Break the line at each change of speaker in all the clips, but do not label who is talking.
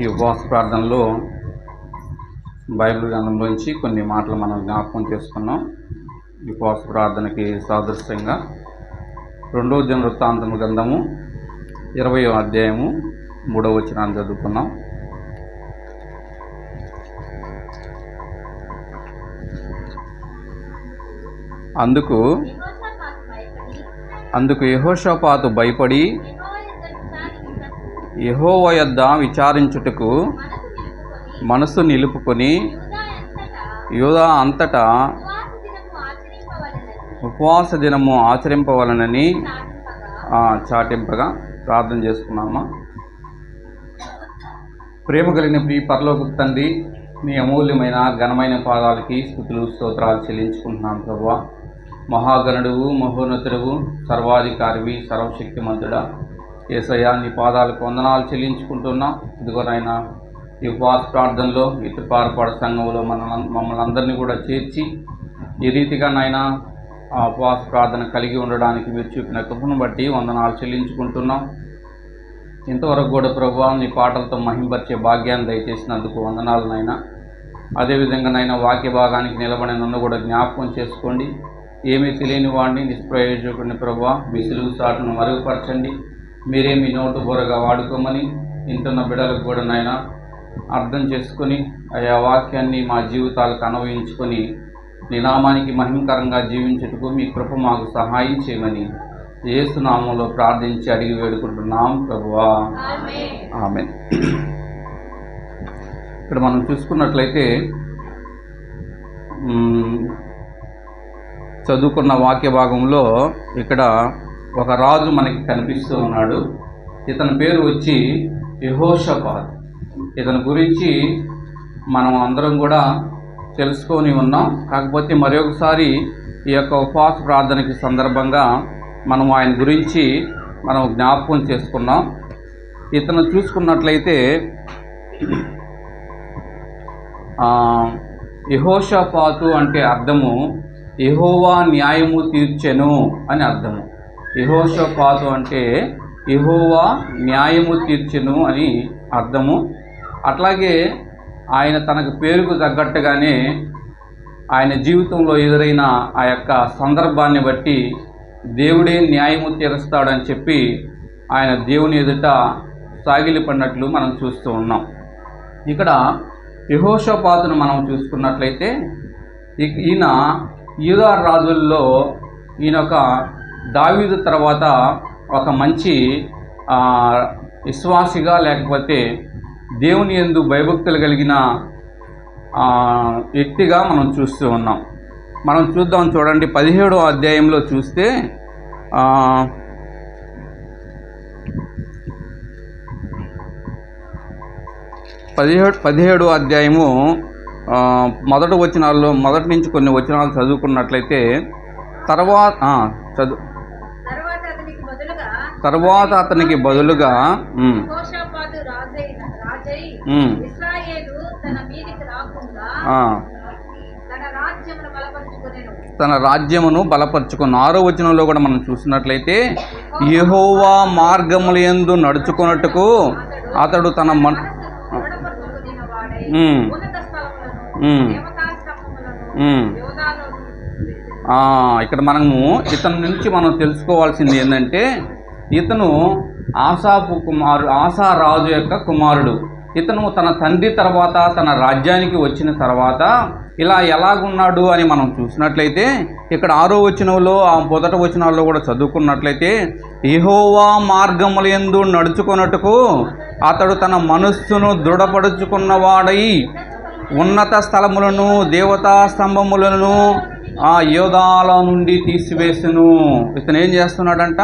ఈ ఉపవాస ప్రార్థనలో బైబిల్ గ్రంథంలోంచి కొన్ని మాటలు మనం జ్ఞాపకం చేసుకున్నాం. ఈ ఉపవాస ప్రార్థనకి సాదృశ్యంగా 2వ దినవృత్తాంతం గ్రంథము 20వ అధ్యాయము 3వ వచనాన్ని చదువుకున్నాం. అందుకు యెహోషాపాతు భయపడి యెహోవా యొద్ద విచారించుటకు మనసు నిలుపుకొని యూదా అంతటా ఉపవాస దినము ఆచరింపవలనని చాటింపగా ప్రార్థన చేసుకున్నామా. ప్రేమ కలిగిన ప్రియ పరలోకపు తండ్రి, నీ అమూల్యమైన ఘనమైన పాదాలకి స్తుతులు స్తోత్రాలు చెల్లించుకుంటున్నాను ప్రభువా. మహాగణుడువు, మహోన్నతుడువు, సర్వాధికారివి, సర్వశక్తిమంతుడా యేసయ్యా, నీ పాదాలకు వందనాలు చెల్లించుకుంటున్నాం. ఇదిగోనైనా ఈ ఉపవాస ప్రార్థనలో ఇతపారపాడ సంఘంలో మమ్మల్ని అందరినీ కూడా చేర్చి ఈ రీతిగా నాయన ఆ ఉపవాస ప్రార్థన కలిగి ఉండడానికి మీరు చూపిన కృపను బట్టి వందనాలు చెల్లించుకుంటున్నాం. ఇంతవరకు కూడా ప్రభువా, నీ పాటలతో మహింపరిచే భాగ్యాన్ని దయచేసినందుకు వందనాలు నాయన. అదేవిధంగా నాయన వాక్య భాగానికి నిలబడి నన్ను కూడా జ్ఞాపకం చేసుకోండి. ఏమీ తెలియని వాడిని, నిష్ప్రయోజకుడిని ప్రభువా మీ సిలువు సాటును మరుగుపరచండి. మీరే మీ నోటు బోరగా వాడుకోమని వింటున్న బిడ్డలకు కూడా నాయన అర్థం చేసుకొని ఆయా వాక్యాన్ని మా జీవితాలకు అన్వయించుకొని నీ నామానికి మహిమకరంగా జీవించుటకు మీ కృప మాకు సహాయం చేయమని యేసు నామంలో ప్రార్థించి అడిగి వేడుకుంటున్నాం ప్రభువా, ఆమేన్. ఇక్కడ మనం చూసుకున్నట్లయితే చదువుకున్న వాక్య భాగంలో ఇక్కడ ఒక రాజు మనకి కనిపిస్తూ ఉన్నాడు. ఇతని పేరు వచ్చి యెహోషాపాతు. ఇతని గురించి మనం అందరం కూడా తెలుసుకొని ఉన్నాం. కాకపోతే మరొకసారి ఈ యొక్క ఉపవాస ప్రార్థనకి సందర్భంగా మనం ఆయన గురించి మనం జ్ఞాపకం చేసుకున్నాం. ఇతను చూసుకున్నట్లయితే యెహోషాపాతు అంటే అర్థము యెహోవా న్యాయము తీర్చెను అని అర్థము. యెహోషాపాతు అంటే యెహోవా న్యాయము తీర్చెను అని అర్థము. అట్లాగే ఆయన తనకు పేరుకు తగ్గట్టుగానే ఆయన జీవితంలో ఎదురైన ఆ యొక్క సందర్భాన్ని బట్టి దేవుడే న్యాయము తీరుస్తాడని చెప్పి ఆయన దేవుని ఎదుట సాగిలిపడినట్లు మనం చూస్తూ ఉన్నాం. ఇక్కడ యెహోషాపాతును మనం చూసుకున్నట్లయితే ఈయన యూదా రాజుల్లో ఈయన ఒక దావీదు తర్వాత ఒక మంచి విశ్వాసిగా లేకపోతే దేవుని యందు భయభక్తులు కలిగిన వ్యక్తిగా మనం చూస్తూ ఉన్నాం. మనం చూడండి 17వ అధ్యాయంలో చూస్తే 17వ అధ్యాయము మొదటి నుంచి కొన్ని వచనాలు చదువుకున్నట్లయితే తర్వాత అతనికి బదులుగా తన రాజ్యమును బలపరుచుకున్న 6వ వచనంలో కూడా మనం చూసినట్లయితే యెహోవా మార్గములందు నడుచుకొనుటకు అతడు తన ఇక్కడ మనము ఇతని నుంచి మనం తెలుసుకోవాల్సింది ఏంటంటే ఇతను ఆసా రాజు యొక్క కుమారుడు. ఇతను తన తండ్రి తర్వాత తన రాజ్యానికి వచ్చిన తర్వాత ఇలా ఎలాగున్నాడు అని మనం చూసినట్లయితే ఇక్కడ 6వ వచనంలో మొదటి వచనాల్లో కూడా చదువుకున్నట్లయితే యెహోవా మార్గములందు నడుచుకొనుటకు అతడు తన మనస్సును దృఢపరుచుకున్నవాడై ఉన్నత స్థలములను దేవతా స్తంభములను ఆ యోధాల నుండి తీసివేసును. ఇతను ఏం చేస్తున్నాడంట?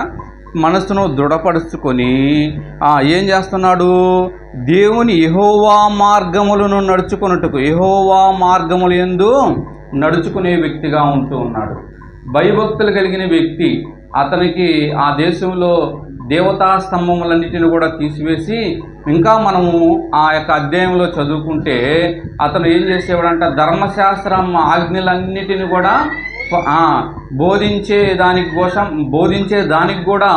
మనస్సును దృఢపరుచుకొని ఏం చేస్తున్నాడు? దేవుని యెహోవా మార్గములను నడుచుకున్నట్టుకు యెహోవా మార్గములు యందు నడుచుకునే వ్యక్తిగా ఉంటూ ఉన్నాడు. భయభక్తులు కలిగిన వ్యక్తి. అతనికి ఆ దేశంలో దేవతా స్తంభములన్నిటిని కూడా తీసివేసి ఇంకా మనము ఆ యొక్క అధ్యాయంలో చదువుకుంటే అతను ఏం చేసేవాడంట? ధర్మశాస్త్రం ఆజ్ఞలన్నిటిని కూడా బోధించే దానికి కూడా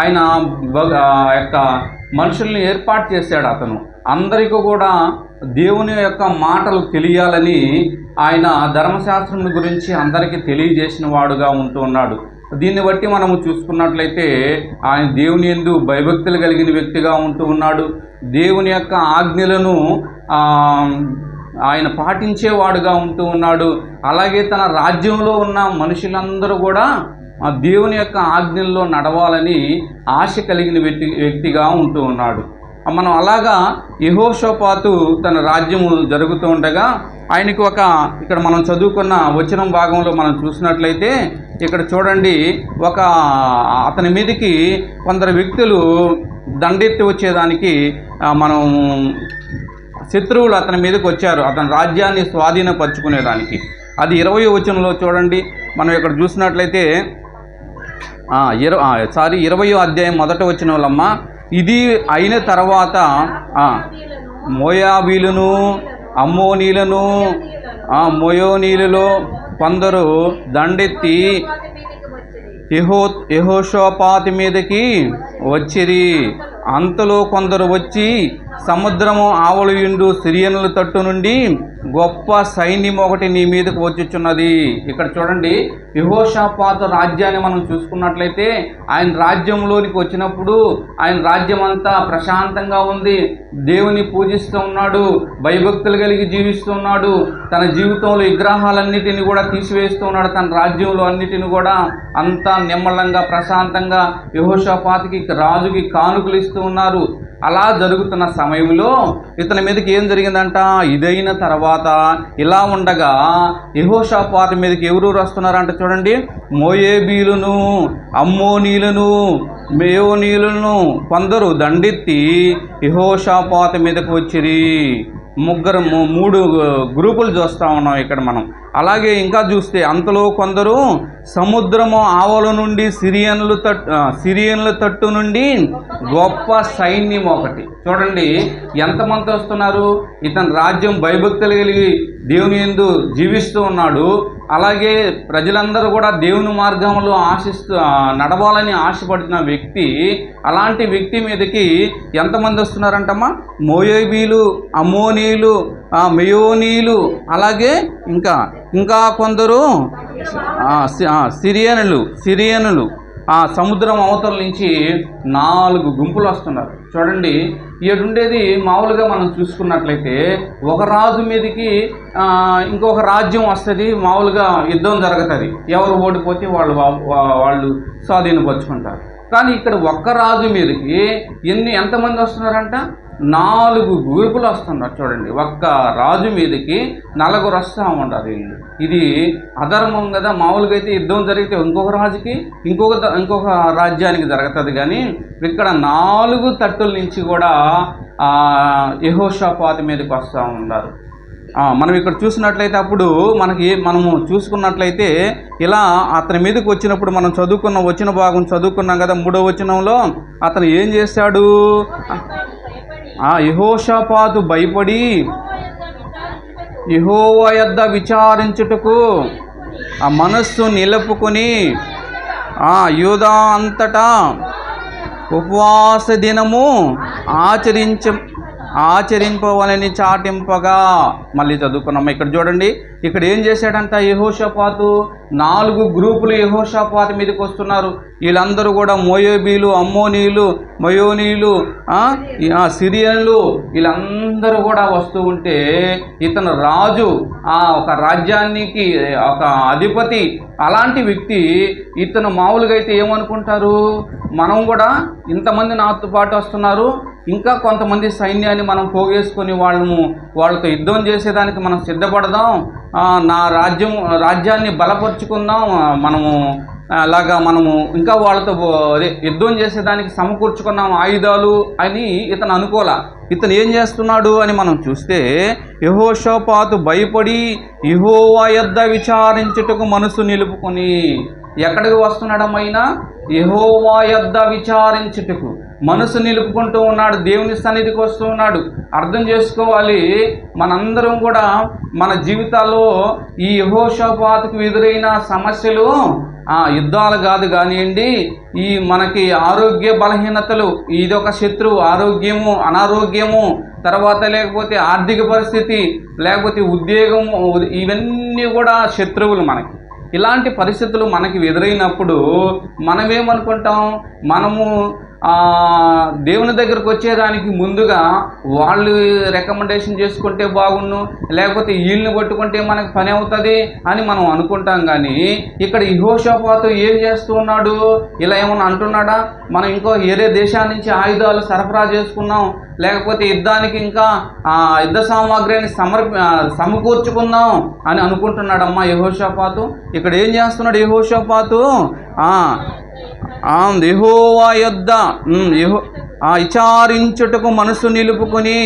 ఆయన యొక్క మనుషుల్ని ఏర్పాటు చేశాడు. అందరికీ కూడా దేవుని యొక్క మాటలు తెలియాలని ఆయన ధర్మశాస్త్రం గురించి అందరికీ తెలియజేసిన వాడుగా ఉంటూ ఉన్నాడు. దీన్ని బట్టి మనము చూసుకున్నట్లయితే ఆయన దేవుని యందు భయభక్తులు కలిగిన వ్యక్తిగా ఉంటూ ఉన్నాడు. దేవుని యొక్క ఆజ్ఞలను ఆయన పాటించేవాడుగా ఉంటూ ఉన్నాడు. అలాగే తన రాజ్యంలో ఉన్న మనుషులందరూ కూడా దేవుని యొక్క ఆజ్ఞల్లో నడవాలని ఆశ కలిగిన వ్యక్తిగా ఉంటూ ఉన్నాడు. మనం అలాగా యెహోషాపాతు తన రాజ్యము జరుగుతూ ఉండగా ఆయనకి ఇక్కడ మనం చదువుకున్న వచనం భాగంలో మనం చూసినట్లయితే ఇక్కడ చూడండి, అతని మీదకి కొందరు వ్యక్తులు దండెత్తి వచ్చేదానికి మనం శత్రువులు అతని మీదకి వచ్చారు, అతని రాజ్యాన్ని స్వాధీనపరుచుకునేదానికి. అది 20వ వచనంలో చూడండి. మనం ఇక్కడ చూసినట్లయితే 20వ అధ్యాయం 1వ వచనంలోమ్మ, ఇది అయిన తర్వాత మోయాబీలను అమ్మోనీలను మోయోనీలలో కొందరు దండెత్తి యెహోషాపాతు మీదకి వచ్చిరి. అంతలో కొందరు వచ్చి సముద్రము ఆవలియుండు సిరియనుల తట్టు నుండి గొప్ప సైన్యం ఒకటి నీ మీదకు వచ్చుచున్నది. ఇక్కడ చూడండి, యెహోషాపాతు రాజ్యాన్ని మనం చూసుకున్నట్లయితే ఆయన రాజ్యంలోనికి వచ్చినప్పుడు ఆయన రాజ్యం అంతా ప్రశాంతంగా ఉంది, దేవుని పూజిస్తూ ఉన్నాడు, భయభక్తులు కలిగి జీవిస్తూ ఉన్నాడు, తన జీవితంలో విగ్రహాలన్నిటిని కూడా తీసివేస్తూ ఉన్నాడు, తన రాజ్యంలో అన్నిటిని కూడా అంతా నిమ్మలంగా ప్రశాంతంగా యెహోషాపాతుకి రాజుకి కానుకలు ఇస్తూ ఉన్నారు. అలా జరుగుతున్న సమయంలో ఇతని మీదకి ఏం జరిగిందంట, ఇదైన తర్వాత ఇలా ఉండగా యెహోషాపాతు మీదకి ఎవరు వస్తున్నారంట చూడండి, మోయేబీలను అమ్మోనీలను మేయోనీలను కొందరు దండెత్తి యెహోషాపాతు మీదకి వచ్చిరి. 3 గ్రూపులు చూస్తూ ఉన్నాం ఇక్కడ మనం. అలాగే ఇంకా చూస్తే అంతలో కొందరు సముద్రము ఆవల నుండి సిరియన్ల తట్టు నుండి గొప్ప సైన్యం ఒకటి. చూడండి ఎంతమంది వస్తున్నారు. ఇతని రాజ్యం భయభక్తులు కలిగి దేవుని యందు జీవిస్తూ ఉన్నాడు. అలాగే ప్రజలందరూ కూడా దేవుని మార్గంలో నడవాలని ఆశపడుతున్న వ్యక్తి. అలాంటి వ్యక్తి మీదకి ఎంతమంది వస్తున్నారంటమ్మా, మోయాబీలు అమ్మోనీలు మెయోనీలు అలాగే ఇంకా కొందరు సిరియనులు సముద్రం అవతల నుంచి 4 గుంపులు వస్తున్నారు. చూడండి, ఇటుండేది మామూలుగా మనం చూసుకున్నట్లయితే ఒక రాజు మీదకి ఇంకొక రాజ్యం వస్తుంది, మామూలుగా యుద్ధం జరుగుతుంది, ఎవరు ఓడిపోతే వాళ్ళు స్వాధీనపరుచుకుంటారు. కానీ ఇక్కడ ఒక్క రాజు మీదకి ఎంతమంది వస్తున్నారంట, 4 గ్రూపులు వస్తున్నారు. చూడండి, ఒక్క రాజు మీదకి 4 వస్తూ ఉంటారు వీళ్ళు. ఇది అధర్మం కదా. మామూలుగా అయితే యుద్ధం జరిగితే ఇంకొక రాజుకి ఇంకొక రాజ్యానికి జరుగుతుంది, కానీ ఇక్కడ 4 తట్టుల నుంచి కూడా యెహోషాపాతు మీదకి వస్తూ ఉన్నారు. మనం ఇక్కడ చూసినట్లయితే అప్పుడు మనము చూసుకున్నట్లయితే ఇలా అతని మీదకి వచ్చినప్పుడు మనం వచ్చిన భాగం చదువుకున్నాం కదా. 3వ వచనంలో అతను ఏం చేశాడు, యెహోషాపాతు భయపడి యెహోవా యొద్ద విచారించుటకు మనస్సు నిలుపుకొని యూదా అంతటా ఉపవాస దినము ఆచరింపవలని చాటింపగా. మళ్ళీ చదువుకున్నాము. ఇక్కడ చూడండి, ఇక్కడ ఏం చేశాడంట యెహోషాపాతు, 4 గ్రూపులు యెహోషాపాతు మీదకి వస్తున్నారు. వీళ్ళందరూ కూడా మోయాబీలు అమ్మోనీలు మయోనీలు సిరియన్లు వీళ్ళందరూ కూడా వస్తూ ఉంటే ఇతను రాజు, ఒక రాజ్యానికి ఒక అధిపతి, అలాంటి వ్యక్తి. ఇతను మామూలుగా అయితే ఏమనుకుంటారు, మనం కూడా ఇంతమంది నాతో పాటు వస్తున్నారు, ఇంకా కొంతమంది సైన్యాన్ని మనం పోగేసుకొని వాళ్ళతో యుద్ధం చేసేదానికి మనం సిద్ధపడదాం, నా రాజ్యాన్ని బలపరుచుకుందాం, అలాగా మనము ఇంకా వాళ్ళతో యుద్ధం చేసేదానికి సమకూర్చుకున్నాం ఆయుధాలు అని ఇతను అనుకోలే. ఇతను ఏం చేస్తున్నాడు అని మనం చూస్తే, యెహోషాపాతు భయపడి యెహోవా యొద్ద విచారించుటకు మనసు నిలుపుకొని. ఎక్కడికి వస్తున్నాడమైనా, యెహోవా యొద్ద విచారించుటకు మనసు నిలుపుకుంటూ ఉన్నాడు, దేవుని సన్నిధికి వస్తూ ఉన్నాడు. అర్థం చేసుకోవాలి, మనందరం కూడా మన జీవితాల్లో ఈ యెహోషాపాతుకు ఎదురైన సమస్యలు యుద్ధాలు కాదు కానివ్వండి, ఈ మనకి ఆరోగ్య బలహీనతలు, ఇదొక శత్రువు, ఆరోగ్యము, అనారోగ్యము, తర్వాత లేకపోతే ఆర్థిక పరిస్థితి, లేకపోతే ఉద్యోగము, ఇవన్నీ కూడా శత్రువులు మనకి. ఇలాంటి పరిస్థితులు మనకి ఎదురైనప్పుడు మనమేమనుకుంటాం, మనము దేవుని దగ్గరకు వచ్చేదానికి ముందుగా వాళ్ళు రికమెండేషన్ చేసుకుంటే బాగుండు, లేకపోతే వీళ్ళని పట్టుకుంటే మనకు పని అవుతుంది అని మనం అనుకుంటాం. కానీ ఇక్కడ యెహోషాపాతు ఏం చేస్తూ ఉన్నాడు? ఇలా ఏమన్నా అంటున్నాడా? మనం ఇంకో వేరే దేశాల నుంచి ఆయుధాలు సరఫరా చేసుకున్నాం, లేకపోతే యుద్ధానికి ఇంకా యుద్ధ సామాగ్రిని సమకూర్చుకుందాం అని అనుకుంటున్నాడమ్మా యెహోషాపాతు. ఇక్కడ ఏం చేస్తున్నాడు యెహోషాపాతు? యెహోవా యొద్ద విచారించుటకు మనసు నిలుపుకొని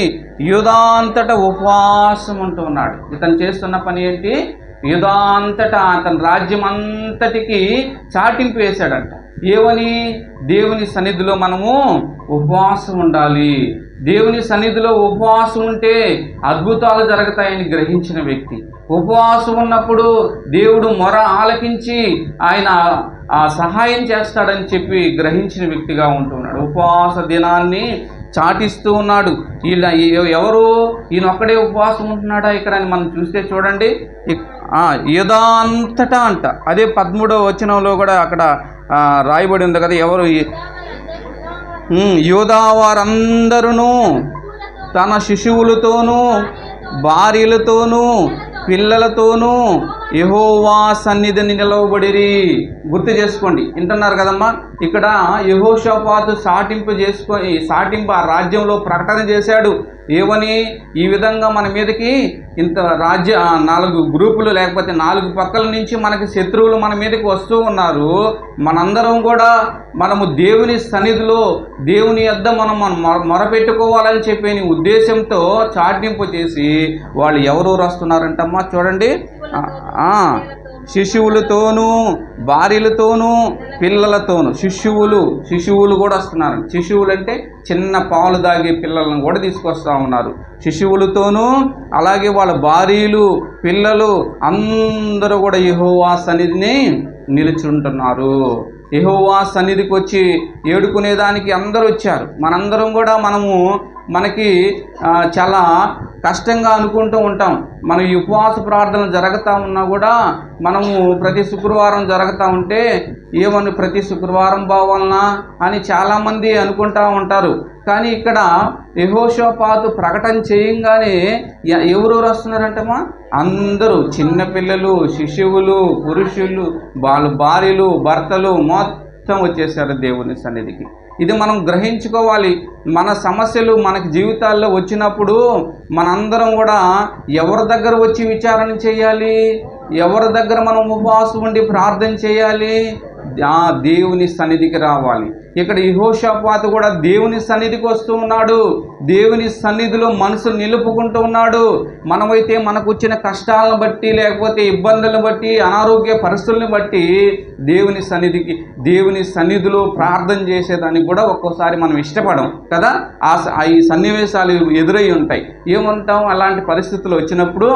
యూదాంతట ఉపవాసం ఉంటూ ఉన్నాడు. ఇతను చేస్తున్న పని ఏంటి? యూదాంతటా అతని రాజ్యం అంతటికి చాటింపు వేశాడంట. ఏమని? దేవుని సన్నిధిలో మనము ఉపవాసం ఉండాలి, దేవుని సన్నిధిలో ఉపవాసం ఉంటే అద్భుతాలు జరుగుతాయని గ్రహించిన వ్యక్తి, ఉపవాసం ఉన్నప్పుడు దేవుడు మొర ఆలకించి ఆయన సహాయం చేస్తాడని చెప్పి గ్రహించిన వ్యక్తిగా ఉంటున్నాడు. ఉపవాస దినాన్ని చాటిస్తూ ఉన్నాడు. వీళ్ళ ఎవరు? ఈయన ఒక్కడే ఉపవాసం ఉంటున్నాడా ఇక్కడ అని మనం చూస్తే చూడండి, యూదాంతటా అంట. అదే 13వ వచనంలో కూడా అక్కడ రాయబడి ఉంది కదా, ఎవరు? యూదా వారందరూ తన శిశువులతోనూ భార్యలతోనూ పిల్లలతోనూ యెహోవా సన్నిధిని నిలవబడిరి. గుర్తు చేసుకోండి, వింటున్నారు కదమ్మా. ఇక్కడ యెహోషాపాతు సాటింపు ఆ రాజ్యంలో ప్రకటన చేశాడు. ఏమని? ఈ విధంగా మన మీదకి ఇంత 4 గ్రూపులు, లేకపోతే 4 పక్కల నుంచి మనకి శత్రువులు మన మీదకి వస్తూ ఉన్నారు. మనందరం కూడా మనము దేవుని సన్నిధిలో దేవుని యొద్ద మనం మొరపెట్టుకోవాలని చెప్పే ఉద్దేశంతో చాటింపు చేసి వాళ్ళు ఎవరెవరు వస్తున్నారంటమ్మా చూడండి. శిశువులతోనూ భార్యలతోనూ పిల్లలతోనూ. శిశువులు కూడా వస్తున్నారు. శిశువులు అంటే చిన్న పాలు దాగే పిల్లలను కూడా తీసుకొస్తా ఉన్నారు. శిశువులతోనూ అలాగే వాళ్ళ భార్యలు పిల్లలు అందరూ కూడా యెహోవా సన్నిధిని నిలుచుంటున్నారు. యెహోవా సన్నిధికి వచ్చి ఏడుకునేదానికి అందరూ వచ్చారు. మనందరం కూడా మనకి చాలా కష్టంగా అనుకుంటూ ఉంటాం. మనం ఈ ఉపవాస ప్రార్థనలు జరుగుతూ ఉన్నా కూడా మనము ప్రతి శుక్రవారం జరుగుతూ ఉంటే ఏమని ప్రతి శుక్రవారం బావాలనా అని చాలామంది అనుకుంటూ ఉంటారు. కానీ ఇక్కడ యెహోషాపాతు ప్రకటన చేయంగానే ఎవరెవరు వస్తున్నారంటమ్మా? అందరూ, చిన్నపిల్లలు, శిశువులు, పురుషులు, వాళ్ళ భార్యలు, భర్తలు మొత్తం వచ్చేసారు దేవుని సన్నిధికి. ఇది మనం గ్రహించుకోవాలి. మన సమస్యలు మనకి జీవితాల్లో వచ్చినప్పుడు మనందరం కూడా ఎవరి దగ్గర వచ్చి విచారణ చేయాలి? ఎవరి దగ్గర మనం ఉపవాసం ఉండి ప్రార్థన చేయాలి? దేవుని సన్నిధికి రావాలి. ఇక్కడ యెహోషాపాతు కూడా దేవుని సన్నిధికి వస్తూ ఉన్నాడు. దేవుని సన్నిధిలో మనసు నిలుపుకుంటూ ఉన్నాడు. మనమైతే మనకు వచ్చిన కష్టాలను బట్టి, లేకపోతే ఇబ్బందులను బట్టి, అనారోగ్య పరిస్థితులను బట్టి దేవుని సన్నిధిలో ప్రార్థన చేసేదానికి కూడా ఒక్కోసారి మనం ఇష్టపడం కదా. ఈ సన్నివేశాలు ఎదురై ఉంటాయి. ఏమంటాం? అలాంటి పరిస్థితులు వచ్చినప్పుడు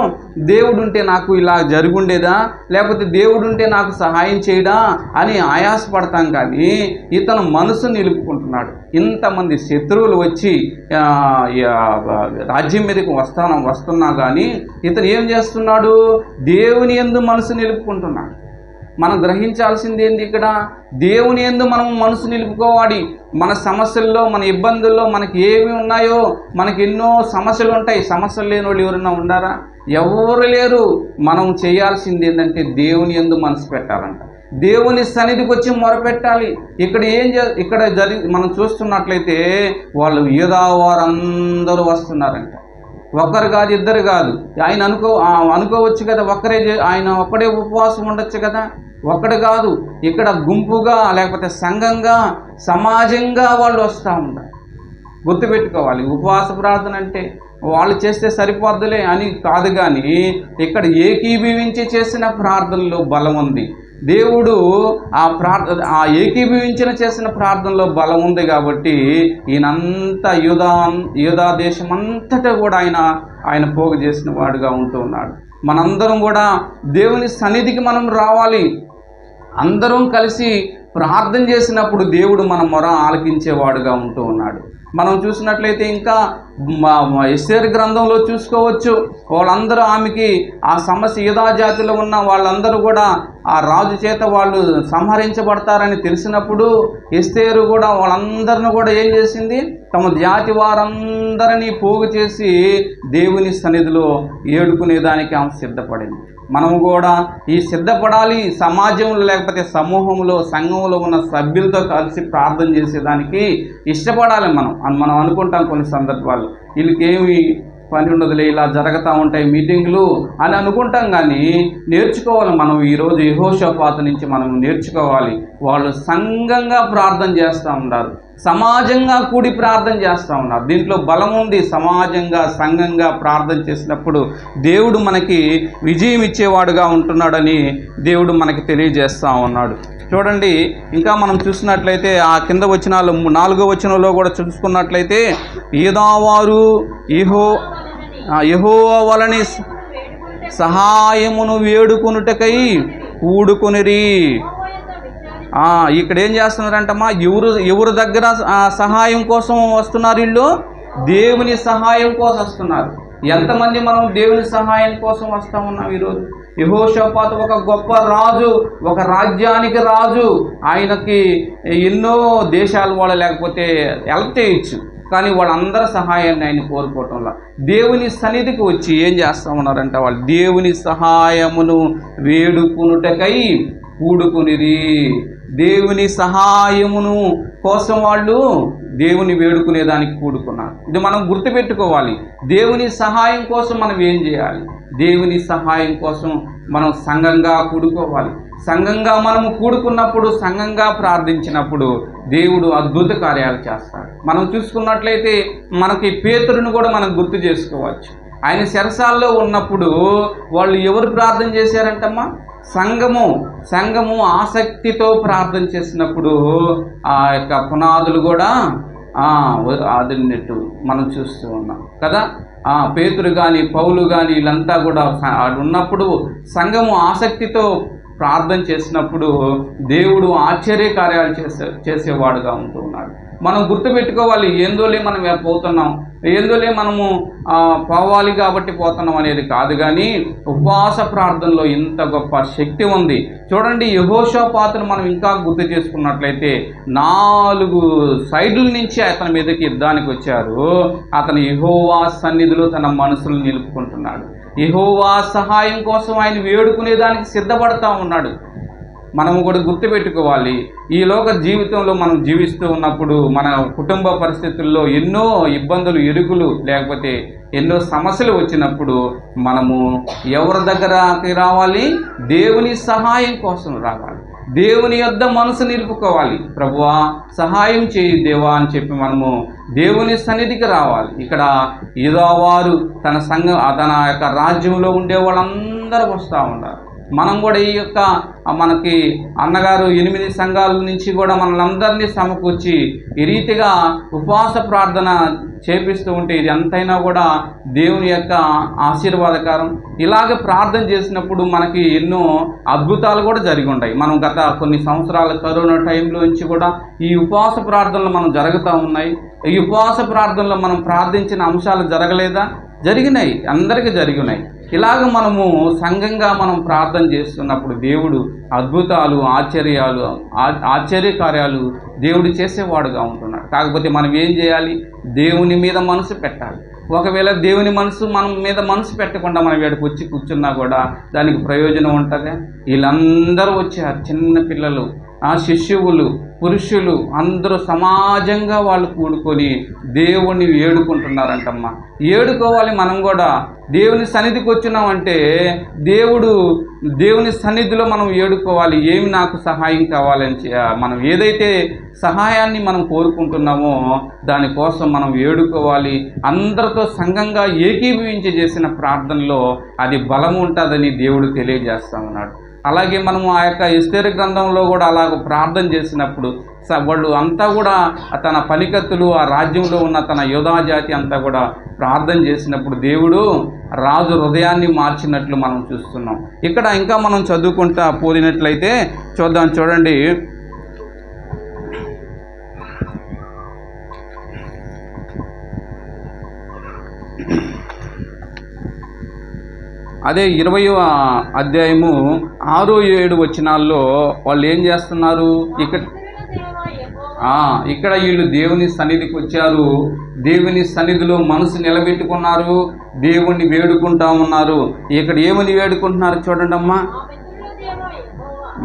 దేవుడు ఉంటే నాకు ఇలా జరుగుండేదా, లేకపోతే దేవుడు ఉంటే నాకు సహాయం చేయడా అని ఆయాసపడతాం. కానీ ఇతను మనసు నిలుపుకుంటున్నాడు. ఇంతమంది శత్రువులు వచ్చి రాజ్యం మీదకి వస్తున్నా కానీ ఇతను ఏం చేస్తున్నాడు? దేవుని యందు మనసు నిలుపుకుంటున్నాడు. మనం గ్రహించాల్సింది ఏంటి? ఇక్కడ దేవుని యందు మనం మనసు నిలుపుకోవాలి. మన సమస్యల్లో, మన ఇబ్బందుల్లో మనకి ఏమి ఉన్నాయో, మనకి ఎన్నో సమస్యలు ఉంటాయి. సమస్యలు లేని వాళ్ళు ఎవరైనా ఉన్నారా? ఎవరు లేరు. మనం చేయాల్సింది ఏంటంటే దేవుని యందు మనసు పెట్టాలంట. దేవుని సన్నిధికి వచ్చి మొరపెట్టాలి. ఇక్కడ మనం చూస్తున్నట్లయితే వాళ్ళు యూదా వారందరూ వస్తున్నారంట. ఒక్కరు కాదు, ఇద్దరు కాదు. ఆయన అనుకోవచ్చు కదా, ఆయన ఒక్కడే ఉపవాసం ఉండొచ్చు కదా. ఒక్కడు కాదు, ఇక్కడ గుంపుగా, లేకపోతే సంఘంగా, సమాజంగా వాళ్ళు వస్తూ ఉంటారు. గుర్తుపెట్టుకోవాలి, ఉపవాస ప్రార్థన అంటే వాళ్ళు చేస్తే సరిపోద్దులే అని కాదు. కానీ ఇక్కడ ఏకీభవించి చేసిన ప్రార్థనలో బలం ఉంది. దేవుడు ఆ ఏకీభవించిన చేసిన ప్రార్థనలో బలం ఉంది. కాబట్టి ఈయనంతా యూదా దేశం అంతటా కూడా ఆయన పోగు చేసిన వాడుగా ఉంటూ ఉన్నాడు. మనందరం కూడా దేవుని సన్నిధికి మనం రావాలి. అందరం కలిసి ప్రార్థన చేసినప్పుడు దేవుడు మన మొర ఆలకించేవాడుగా ఉంటూ ఉన్నాడు. మనం చూసినట్లయితే ఇంకా ఎస్తేరు గ్రంథంలో చూసుకోవచ్చు. వాళ్ళందరూ ఆమెకి ఆ సమస్య యూదా జాతిలో ఉన్న వాళ్ళందరూ కూడా ఆ రాజు చేత వాళ్ళు సంహరించబడతారని తెలిసినప్పుడు ఎస్తేరు కూడా వాళ్ళందరిని కూడా ఏం చేసింది, తమ జాతి వారందరినీ పోగు చేసి దేవుని సన్నిధిలో ఏడుకునేదానికి ఆమె సిద్ధపడింది. మనము కూడా ఈ సిద్ధపడాలి. సమాజంలో లేకపోతే సమూహంలో సంఘంలో ఉన్న సభ్యులతో కలిసి ప్రార్థన చేసేదానికి ఇష్టపడాలి. మనం అనుకుంటాం కొన్ని సందర్భాలు, వీళ్ళకేమి పని ఉండదులే, ఇలా జరుగుతూ ఉంటాయి మీటింగులు అని అనుకుంటాం. కానీ నేర్చుకోవాలి మనం. ఈరోజు యెహోషాపాతు నుంచి మనం నేర్చుకోవాలి. వాళ్ళు సంఘంగా ప్రార్థన చేస్తూ ఉన్నారు, సమాజంగా కూడి ప్రార్థన చేస్తూ ఉన్నారు. దీంట్లో బలం ఉంది. సమాజంగా సంఘంగా ప్రార్థన చేసినప్పుడు దేవుడు మనకి విజయం ఇచ్చేవాడుగా ఉంటున్నాడని దేవుడు మనకి తెలియజేస్తూ ఉన్నాడు. చూడండి, ఇంకా మనం చూసినట్లయితే ఆ కింద వచనాలు 4వ వచనంలో కూడా చూసుకున్నట్లయితే యూదావారు యెహోవా వలని సహాయమును వేడుకొనుటకై కూడుకొనిరి. ఇక్కడ ఏం చేస్తున్నారంటమ్మా, ఎవరు దగ్గర సహాయం కోసం వస్తున్నారు? వీళ్ళు దేవుని సహాయం కోసం వస్తున్నారు. ఎంతమంది మనం దేవుని సహాయం కోసం వస్తూ ఉన్నాం ఈరోజు? యెహోషాపాతు ఒక గొప్ప రాజు, ఒక రాజ్యానికి రాజు. ఆయనకి ఎన్నో దేశాల వాళ్ళు లేకపోతే హెల్ప్ చేయొచ్చు, కానీ వాళ్ళందరి సహాయాన్ని ఆయన కోరుకోవటంలో దేవుని సన్నిధికి వచ్చి ఏం చేస్తూ ఉన్నారంటే వాళ్ళు దేవుని సహాయమును వేడుకునుటకై కూడుకునిరి. దేవుని సహాయమును కోసం వాళ్ళు దేవుని వేడుకునేదానికి కూడుకున్నారు. ఇది మనం గుర్తుపెట్టుకోవాలి. దేవుని సహాయం కోసం మనం ఏం చేయాలి? దేవుని సహాయం కోసం మనం సంఘంగా కూడుకోవాలి. సంఘంగా మనము కూడుకున్నప్పుడు, సంఘంగా ప్రార్థించినప్పుడు దేవుడు అద్భుత కార్యాలు చేస్తాడు. మనం చూసుకున్నట్లయితే మనకి పేతురును కూడా మనం గుర్తు చేసుకోవచ్చు. ఆయన చెరసాల్లో ఉన్నప్పుడు వాళ్ళు ఎవరు ప్రార్థన చేశారంటమ్మా? సంఘము ఆసక్తితో ప్రార్థన చేసినప్పుడు ఆ యొక్క పునాదులు కూడా ఆదినట్టు మనం చూస్తూ ఉన్నాం కదా. పేతురు కానీ పౌలు కానీ వీళ్ళంతా కూడా ఉన్నప్పుడు సంఘము ఆసక్తితో ప్రార్థన చేసినప్పుడు దేవుడు ఆశ్చర్య కార్యాలు చేసేవాడుగా ఉంటూ ఉన్నాడు. మనం గుర్తుపెట్టుకోవాలి, ఏందోలే మనం పోతున్నాం, ఏందోలే మనము పోవాలి కాబట్టి పోతున్నాం అనేది కాదు. కానీ ఉపవాస ప్రార్థనలో ఇంత గొప్ప శక్తి ఉంది. చూడండి, యెహోషాపాతును మనం ఇంకా గుర్తు చేసుకున్నట్లయితే 4 సైడ్ల నుంచి అతని మీదకి యుద్ధానికి వచ్చారు. అతను యెహోవా సన్నిధిలో తన మనసును నిలుపుకుంటున్నాడు. యెహోవా సహాయం కోసం ఆయన వేడుకునేదానికి సిద్ధపడతా ఉన్నాడు. మనము కూడా గుర్తుపెట్టుకోవాలి, ఈ లోక జీవితంలో మనం జీవిస్తూ ఉన్నప్పుడు మన కుటుంబ పరిస్థితుల్లో ఎన్నో ఇబ్బందులు, ఇరుకులు లేకపోతే ఎన్నో సమస్యలు వచ్చినప్పుడు మనము ఎవరి దగ్గరకి రావాలి? దేవుని సహాయం కోసం రావాలి. దేవుని యొద్ద మనసు నిలుపుకోవాలి. ప్రభువా సహాయం చేయి దేవా అని చెప్పి మనము దేవుని సన్నిధికి రావాలి. ఇక్కడ యూదావారు తన యొక్క రాజ్యంలో ఉండే వాళ్ళందరూ వస్తూ ఉన్నారు. మనం కూడా ఈ యొక్క మనకి అన్నగారు 8 సంఘాల నుంచి కూడా మనలందరినీ సమకూర్చి ఈ రీతిగా ఉపవాస ప్రార్థన చేపిస్తూ ఉంటే ఇది ఎంతైనా కూడా దేవుని యొక్క ఆశీర్వాదకరం. ఇలాగ ప్రార్థన చేసినప్పుడు మనకి ఎన్నో అద్భుతాలు కూడా జరిగి ఉంటాయి. మనం గత కొన్ని సంవత్సరాల కరోనా టైంలో నుంచి కూడా ఈ ఉపవాస ప్రార్థనలు మనం జరుగుతూ ఉన్నాయి. ఈ ఉపవాస ప్రార్థనలో మనం ప్రార్థించిన అంశాలు జరగలేదా? జరిగినాయి, అందరికీ జరిగినాయి. ఇలాగ మనము సంఘంగా మనం ప్రార్థన చేస్తున్నప్పుడు దేవుడు అద్భుతాలు, ఆశ్చర్య కార్యాలు దేవుడు చేసేవాడుగా ఉంటున్నాడు. కాకపోతే మనం ఏం చేయాలి? దేవుని మీద మనసు పెట్టాలి. ఒకవేళ దేవుని మన మీద మనసు పెట్టకుండా మనం వీడికి వచ్చి కూర్చున్నా కూడా దానికి ప్రయోజనం ఉంటుందా? వీళ్ళందరూ వచ్చారు, చిన్న పిల్లలు, శిష్యువులు, పురుషులు అందరూ సమాజంగా వాళ్ళు కూడుకొని దేవుణ్ణి వేడుకుంటున్నారంటమ్మా. ఏడుకోవాలి. మనం కూడా దేవుని సన్నిధికి వచ్చినామంటే దేవుని సన్నిధిలో మనం ఏడుకోవాలి. ఏమి నాకు సహాయం కావాలని మనం ఏదైతే సహాయాన్ని మనం కోరుకుంటున్నామో దానికోసం మనం ఏడుకోవాలి. అందరితో సంఘంగా ఏకీభవించి చేసిన ప్రార్థనలో అది బలం ఉంటుందని దేవుడు తెలియజేస్తా ఉన్నాడు. అలాగే మనము ఆ యొక్క ఎస్తేరు గ్రంథంలో కూడా అలాగ ప్రార్థన చేసినప్పుడు వాళ్ళు అంతా కూడా తన పనికత్తులు ఆ రాజ్యంలో ఉన్న తన యోధా జాతి అంతా కూడా ప్రార్థన చేసినప్పుడు దేవుడు రాజు హృదయాన్ని మార్చినట్లు మనం చూస్తున్నాం. ఇక్కడ ఇంకా మనం చదువుకుంటా పోలినట్లయితే చూద్దాం, చూడండి. అదే 20వ అధ్యాయము 6-7 వచనాల్లో వాళ్ళు ఏం చేస్తున్నారు? ఇక్కడ వీళ్ళు దేవుని సన్నిధికి వచ్చారు, దేవుని సన్నిధిలో మనసు నిలబెట్టుకున్నారు, దేవుణ్ణి వేడుకుంటా ఉన్నారు. ఇక్కడ ఏమని వేడుకుంటున్నారు చూడండి అమ్మా.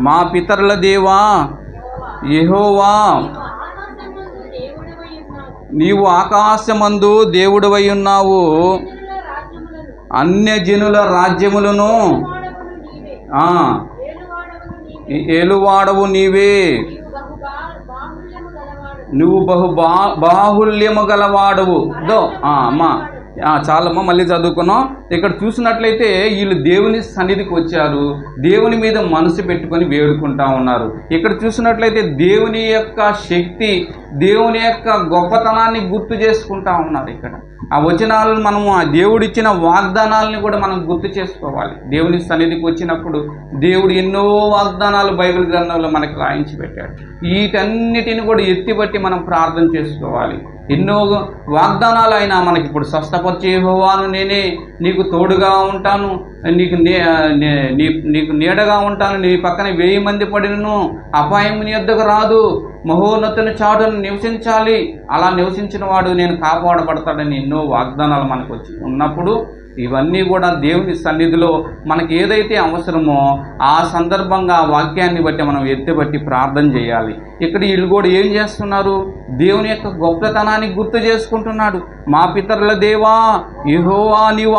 మా పితరుల దేవా యెహోవా, నీవు ఆకాశమందు దేవుడవై ఉన్నావు, అన్యజనుల రాజ్యములను ఏలువాడవు నీవే, నువ్వు బాహుల్యము గలవాడవు. అమ్మా చాలమ్మా, మళ్ళీ చదువుకున్నాం. ఇక్కడ చూసినట్లయితే వీళ్ళు దేవుని సన్నిధికి వచ్చారు, దేవుని మీద మనసు పెట్టుకొని వేడుకుంటా ఉన్నారు. ఇక్కడ చూసినట్లయితే దేవుని యొక్క శక్తి, దేవుని యొక్క గొప్పతనాన్ని గుర్తు చేసుకుంటా ఉన్నారు. ఇక్కడ ఆ వచనాలను మనము ఆ దేవుడిచ్చిన వాగ్దానాలని కూడా మనం గుర్తు చేసుకోవాలి. దేవుని సన్నిధికి వచ్చినప్పుడు దేవుడు ఎన్నో వాగ్దానాలు బైబిల్ గ్రంథంలో మనకి రాయించి పెట్టాడు. వీటన్నిటిని కూడా ఎత్తిపట్టి మనం ప్రార్థన చేసుకోవాలి. ఎన్నో వాగ్దానాలు అయినా మనకి ఇప్పుడు స్వస్థపరిచే యెహోవాను నేనే, నీకు తోడుగా ఉంటాను, నీకు నీడగా ఉంటాను, నీ పక్కన 1000 మంది పడినను అపాయం నీ యొద్దకు రాదు, మహోన్నతుని చాటును నివసించాలి, అలా నివసించిన వాడు నేను కాపాడబడతాడని ఎన్నో వాగ్దానాలు మనకు వచ్చి ఉన్నప్పుడు ఇవన్నీ కూడా దేవుని సన్నిధిలో మనకి ఏదైతే అవసరమో ఆ సందర్భంగా ఆ వాక్యాన్ని బట్టి మనం ఎత్తిబట్టి ప్రార్థన చేయాలి. ఇక్కడ వీళ్ళు కూడా ఏం చేస్తున్నారు? దేవుని యొక్క గొప్పతనాన్ని గుర్తు చేసుకుంటున్నాడు. మా పితరుల దేవా యెహోవా, నీవు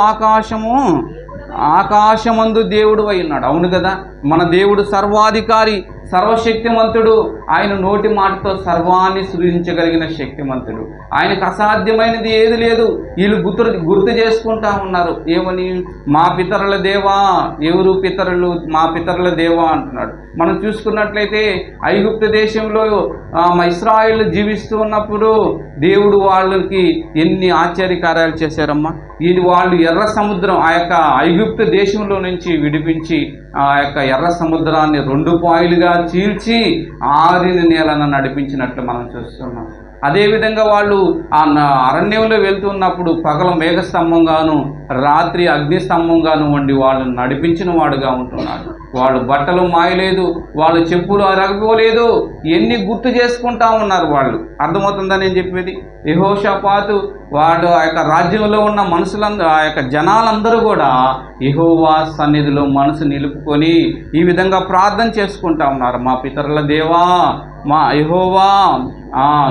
ఆకాశమందు దేవుడు అయి ఉన్నాడు. అవును కదా, మన దేవుడు సర్వాధికారి, సర్వశక్తిమంతుడు. ఆయన నోటి మాటతో సర్వాన్ని సృజించగలిగిన శక్తిమంతుడు. ఆయనకు అసాధ్యమైనది ఏది లేదు. వీళ్ళు గుర్తు చేసుకుంటా ఉన్నారు. ఏమని? మా పితరుల దేవా. ఎవరు పితరులు? మా పితరుల దేవా అంటున్నాడు. మనం చూసుకున్నట్లయితే ఐగుప్తు దేశంలో ఇశ్రాయేలు జీవిస్తూ ఉన్నప్పుడు దేవుడు వాళ్ళకి ఎన్ని ఆశ్చర్యకార్యాలు చేశారమ్మా. వాళ్ళు ఎర్ర సముద్రం, ఆ యొక్క ఐగుప్తు దేశంలో నుంచి విడిపించి ఆ యొక్క ఎర్ర సముద్రాన్ని 2 పాయలుగా చీల్చి ఆరిన నేలను నడిపించినట్లు మనం చూస్తున్నాం. అదేవిధంగా వాళ్ళు ఆ అరణ్యంలో వెళ్తున్నప్పుడు పగల మేఘస్తంభంగాను, రాత్రి అగ్నిస్తంభంగాను వండి వాళ్ళు నడిపించిన వాడుగా ఉంటున్నాడు. వాళ్ళు బట్టలు మాయలేదు, వాళ్ళు చెప్పులు అరగపోలేదు. ఎన్ని గుర్తు చేసుకుంటా ఉన్నారు వాళ్ళు. అర్థమవుతుందా నేను చెప్పేది? యెహోషాపాతు వాడు ఆ యొక్క రాజ్యంలో ఉన్న మనుషులందరూ, ఆ యొక్క జనాలందరూ కూడా యెహోవా సన్నిధిలో మనసు నిలుపుకొని ఈ విధంగా ప్రార్థన చేసుకుంటా ఉన్నారు. మా పితరుల దేవా, మా యెహోవా,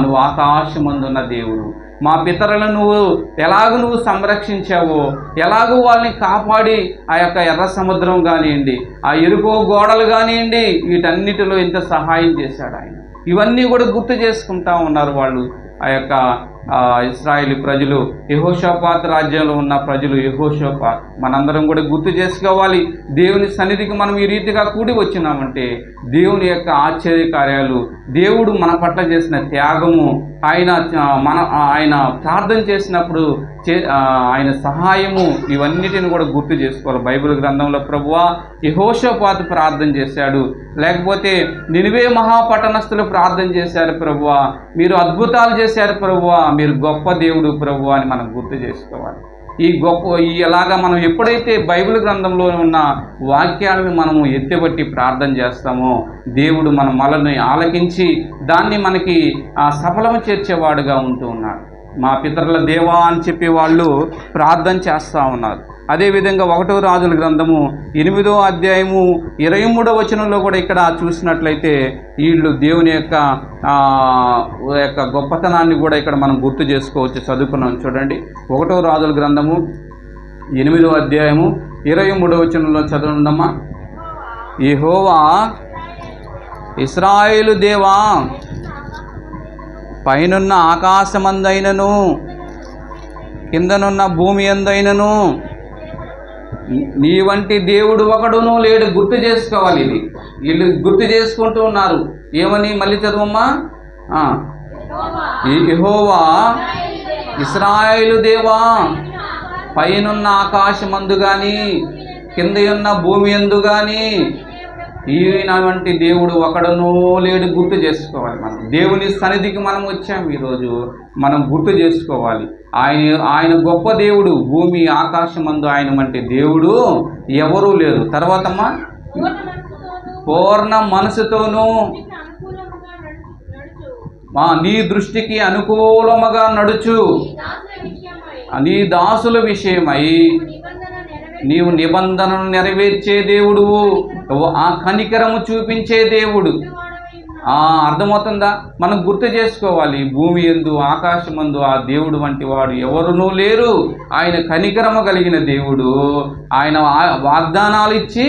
నువ్వు ఆకాశమందున్న దేవుడు, మా పితరులను నువ్వు సంరక్షించావో, ఎలాగూ వాళ్ళని కాపాడి ఆ యొక్క ఎర్ర సముద్రం కానివ్వండి, ఆ ఎరుకో గోడలు కానివ్వండి, వీటన్నిటిలో ఎంత సహాయం చేశాడు ఆయన. ఇవన్నీ కూడా గుర్తు చేసుకుంటా ఉన్నారు వాళ్ళు. ఆ యొక్క ఇశ్రాయేలు ప్రజలు, యెహోషాపాతు రాజ్యంలో ఉన్న ప్రజలు, యెహోషాపాతు మనందరం కూడా గుర్తు చేసుకోవాలి. దేవుని సన్నిధికి మనం ఈ రీతిగా కూడి వచ్చినామంటే దేవుని యొక్క ఆశ్చర్య కార్యాలు, దేవుడు మన పట్ల చేసిన త్యాగము, ఆయన ప్రార్థన చేసినప్పుడు ఆయన సహాయము, ఇవన్నిటిని కూడా గుర్తు చేసుకోవాలి. బైబిల్ గ్రంథంలో ప్రభువా యెహోషాపాతు ప్రార్థన చేశాడు, లేకపోతే నినివే మహాపట్టణస్థులు ప్రార్థన చేశారు ప్రభువా, మీరు అద్భుతాలు చేశారు ప్రభువా, మీరు గొప్ప దేవుడు ప్రభువా అని మనం గుర్తు చేసుకోవాలి. ఇలాగా మనం ఎప్పుడైతే బైబిల్ గ్రంథంలో ఉన్న వాక్యాలను మనము ఎత్తిబట్టి ప్రార్థన చేస్తామో దేవుడు మన మనల్ని ఆలకించి దాన్ని మనకి సఫలం చేర్చేవాడుగా ఉంటూ ఉన్నాడు. మా పితరుల దేవా అని చెప్పి వాళ్ళు ప్రార్థన చేస్తూ ఉన్నారు. అదేవిధంగా 1వ రాజుల గ్రంథము 8వ అధ్యాయము 23వ వచనంలో కూడా ఇక్కడ చూసినట్లయితే వీళ్ళు దేవుని యొక్క గొప్పతనాన్ని కూడా ఇక్కడ మనం గుర్తు చేసుకోవచ్చు. చదువుకున్నాం చూడండి. 1వ రాజుల గ్రంథము 8వ అధ్యాయము 23వ వచనంలో చదవండమ్మా. యెహోవా ఇశ్రాయేలు దేవా, పైనున్న ఆకాశమందైనను కిందనున్న భూమి అందైనను నీ వంటి దేవుడు ఒకడును లేడు. గుర్తు చేసుకోవాలి. ఇది వీళ్ళు గుర్తు చేసుకుంటూ ఉన్నారు. ఏమని? మళ్ళీ చదవమ్మా. యెహోవా ఇశ్రాయేలు దేవా, పైనున్న ఆకాశమందు గాని కింద ఉన్న భూమి యందు గాని ఈయన వంటి దేవుడు ఒకడునూ లేడు. గుర్తు చేసుకోవాలి. మనం దేవుని సన్నిధికి మనం వచ్చాము ఈరోజు. మనం గుర్తు చేసుకోవాలి. ఆయన గొప్ప దేవుడు. భూమి ఆకాశమందు ఆయన వంటి దేవుడు ఎవరూ లేరు. తర్వాతమ్మా, పూర్ణ మనసుతోనూ నీ దృష్టికి అనుకూలముగా నడుచు నీ దాసుల విషయమై నీవు నిబంధనను నెరవేర్చే దేవుడు, ఆ కనికరము చూపించే దేవుడు. అర్థమవుతుందా? మనం గుర్తు చేసుకోవాలి. భూమి యందు ఆకాశమందు ఆ దేవుడు వంటి వాడు ఎవరునూ లేరు. ఆయన కనికరము కలిగిన దేవుడు. ఆయన వాగ్దానాలు ఇచ్చి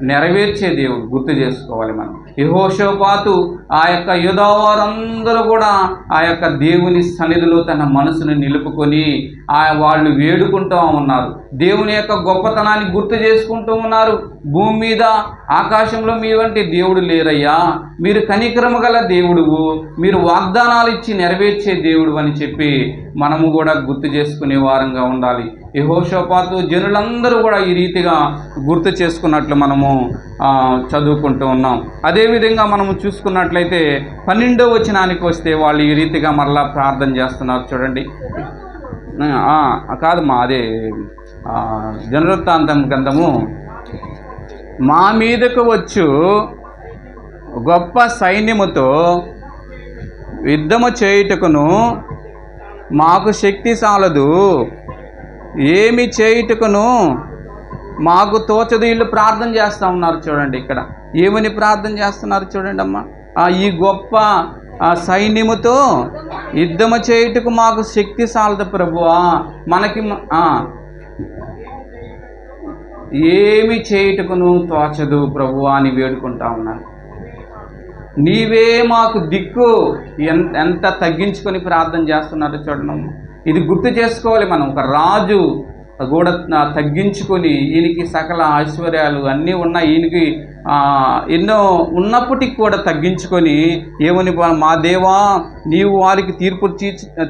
నెరవేర్చే దేవుడు. గుర్తు చేసుకోవాలి మనం. యెహోషాపాతు ఆ యొక్క యూదావారందరూ కూడా ఆ యొక్క దేవుని సన్నిధిలో తన మనసును నిలుపుకొని వాళ్ళు వేడుకుంటూ ఉన్నారు. దేవుని యొక్క గొప్పతనాన్ని గుర్తు చేసుకుంటూ ఉన్నారు. భూమి మీద ఆకాశంలో మీ వంటి దేవుడు లేరయ్యా, మీరు కనికరము గల దేవుడువు, మీరు వాగ్దానాలు ఇచ్చి నెరవేర్చే దేవుడు అని చెప్పి మనము కూడా గుర్తు చేసుకునే వారంగా ఉండాలి. యెహోషాపాతు జనులందరూ కూడా ఈ రీతిగా గుర్తు చేసుకున్నట్లు మనము చదువుకుంటూ ఉన్నాం. అదేవిధంగా మనము చూసుకున్నట్లయితే 12వ వచనానికి వస్తే వాళ్ళు ఈ రీతిగా మరలా ప్రార్థన చేస్తున్నారు. చూడండి. కాదమ్మా, అదే దినవృత్తాంతం గ్రంథము. మా మీదకు వచ్చు గొప్ప సైన్యముతో యుద్ధము చేయుటకును మాకు శక్తి చాలదు, ఏమి చేయుటకును మాకు తోచదు. వీళ్ళు ప్రార్థన చేస్తూ ఉన్నారు. చూడండి ఇక్కడ ఏమని ప్రార్థన చేస్తున్నారు చూడండి అమ్మా. ఈ గొప్ప సైన్యముతో యుద్ధము చేయుటకు మాకు శక్తి చాలదు ప్రభువా, మనకి ఏమి చేయుటకును తోచదు ప్రభువా అని వేడుకుంటా ఉన్నాను. నీవే మాకు దిక్కు. ఎంత తగ్గించుకొని ప్రార్థన చేస్తున్నారు చూడండి. ఇది గుర్తు చేసుకోవాలి మనం. ఒక రాజు కూడా తగ్గించుకొని, ఈయనకి సకల ఐశ్వర్యాలు అన్నీ ఉన్నాయి, ఈయనకి ఎన్నో ఉన్నప్పటికీ కూడా తగ్గించుకొని ఏమని, మా దేవా నీవు వారికి తీర్పు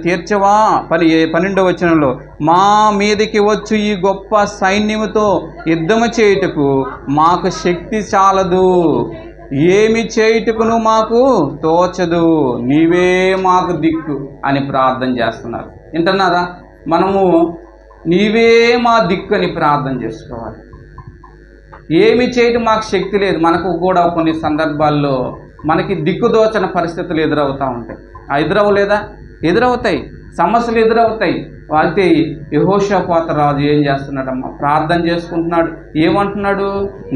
తీర్చవా. 12వ వచనంలో, మా మీదకి వచ్చు ఈ గొప్ప సైన్యముతో యుద్ధము చేయుటకు మాకు శక్తి చాలదు, ఏమి చేయుటకును మాకు తోచదు, నీవే మాకు దిక్కు అని ప్రార్థన చేస్తున్నారు. వింటున్నారా? మనము నీవే మా దిక్కు అని ప్రార్థన చేసుకోవాలి. ఏమి చేయటం మాకు శక్తి లేదు. మనకు కూడా కొన్ని సందర్భాల్లో మనకి దిక్కుదోచన పరిస్థితులు ఎదురవుతూ ఉంటాయి. ఎదురవలేదా? ఎదురవుతాయి. సమస్యలు ఎదురవుతాయి. అయితే యెహోషాపాతు రాజు ఏం చేస్తున్నాడమ్మా? ప్రార్థన చేసుకుంటున్నాడు. ఏమంటున్నాడు?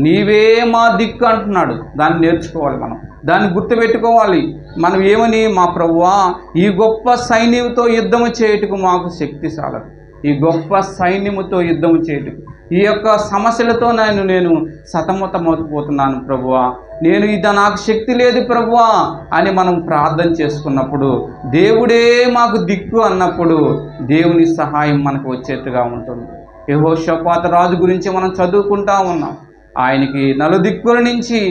నీవే మా దిక్కు అంటున్నాడు. దాన్ని నేర్చుకోవాలి మనం. దాన్ని గుర్తుపెట్టుకోవాలి మనం. ఏమని? మా ప్రభువా ఈ గొప్ప సైన్యంతో యుద్ధము చేయుటకు మాకు శక్తి చాలదు. ఈ గొప్ప సైన్యముతో యుద్ధము చేయుటకు, ఈ యొక్క సమస్యలతో నేను సతమతమవుతుపోతున్నాను ప్రభువా, ఇది నాకు శక్తి లేదు ప్రభువా అని మనం ప్రార్థన చేసుకున్నప్పుడు, దేవుడే మాకు దిక్కు అన్నప్పుడు దేవుని సహాయం మనకు వచ్చేట్టుగా ఉంటుంది. యెహోషాపాతు రాజు గురించి మనం చదువుకుంటా ఉన్నాం. ఆయనకి నలుదిక్కుల నుంచి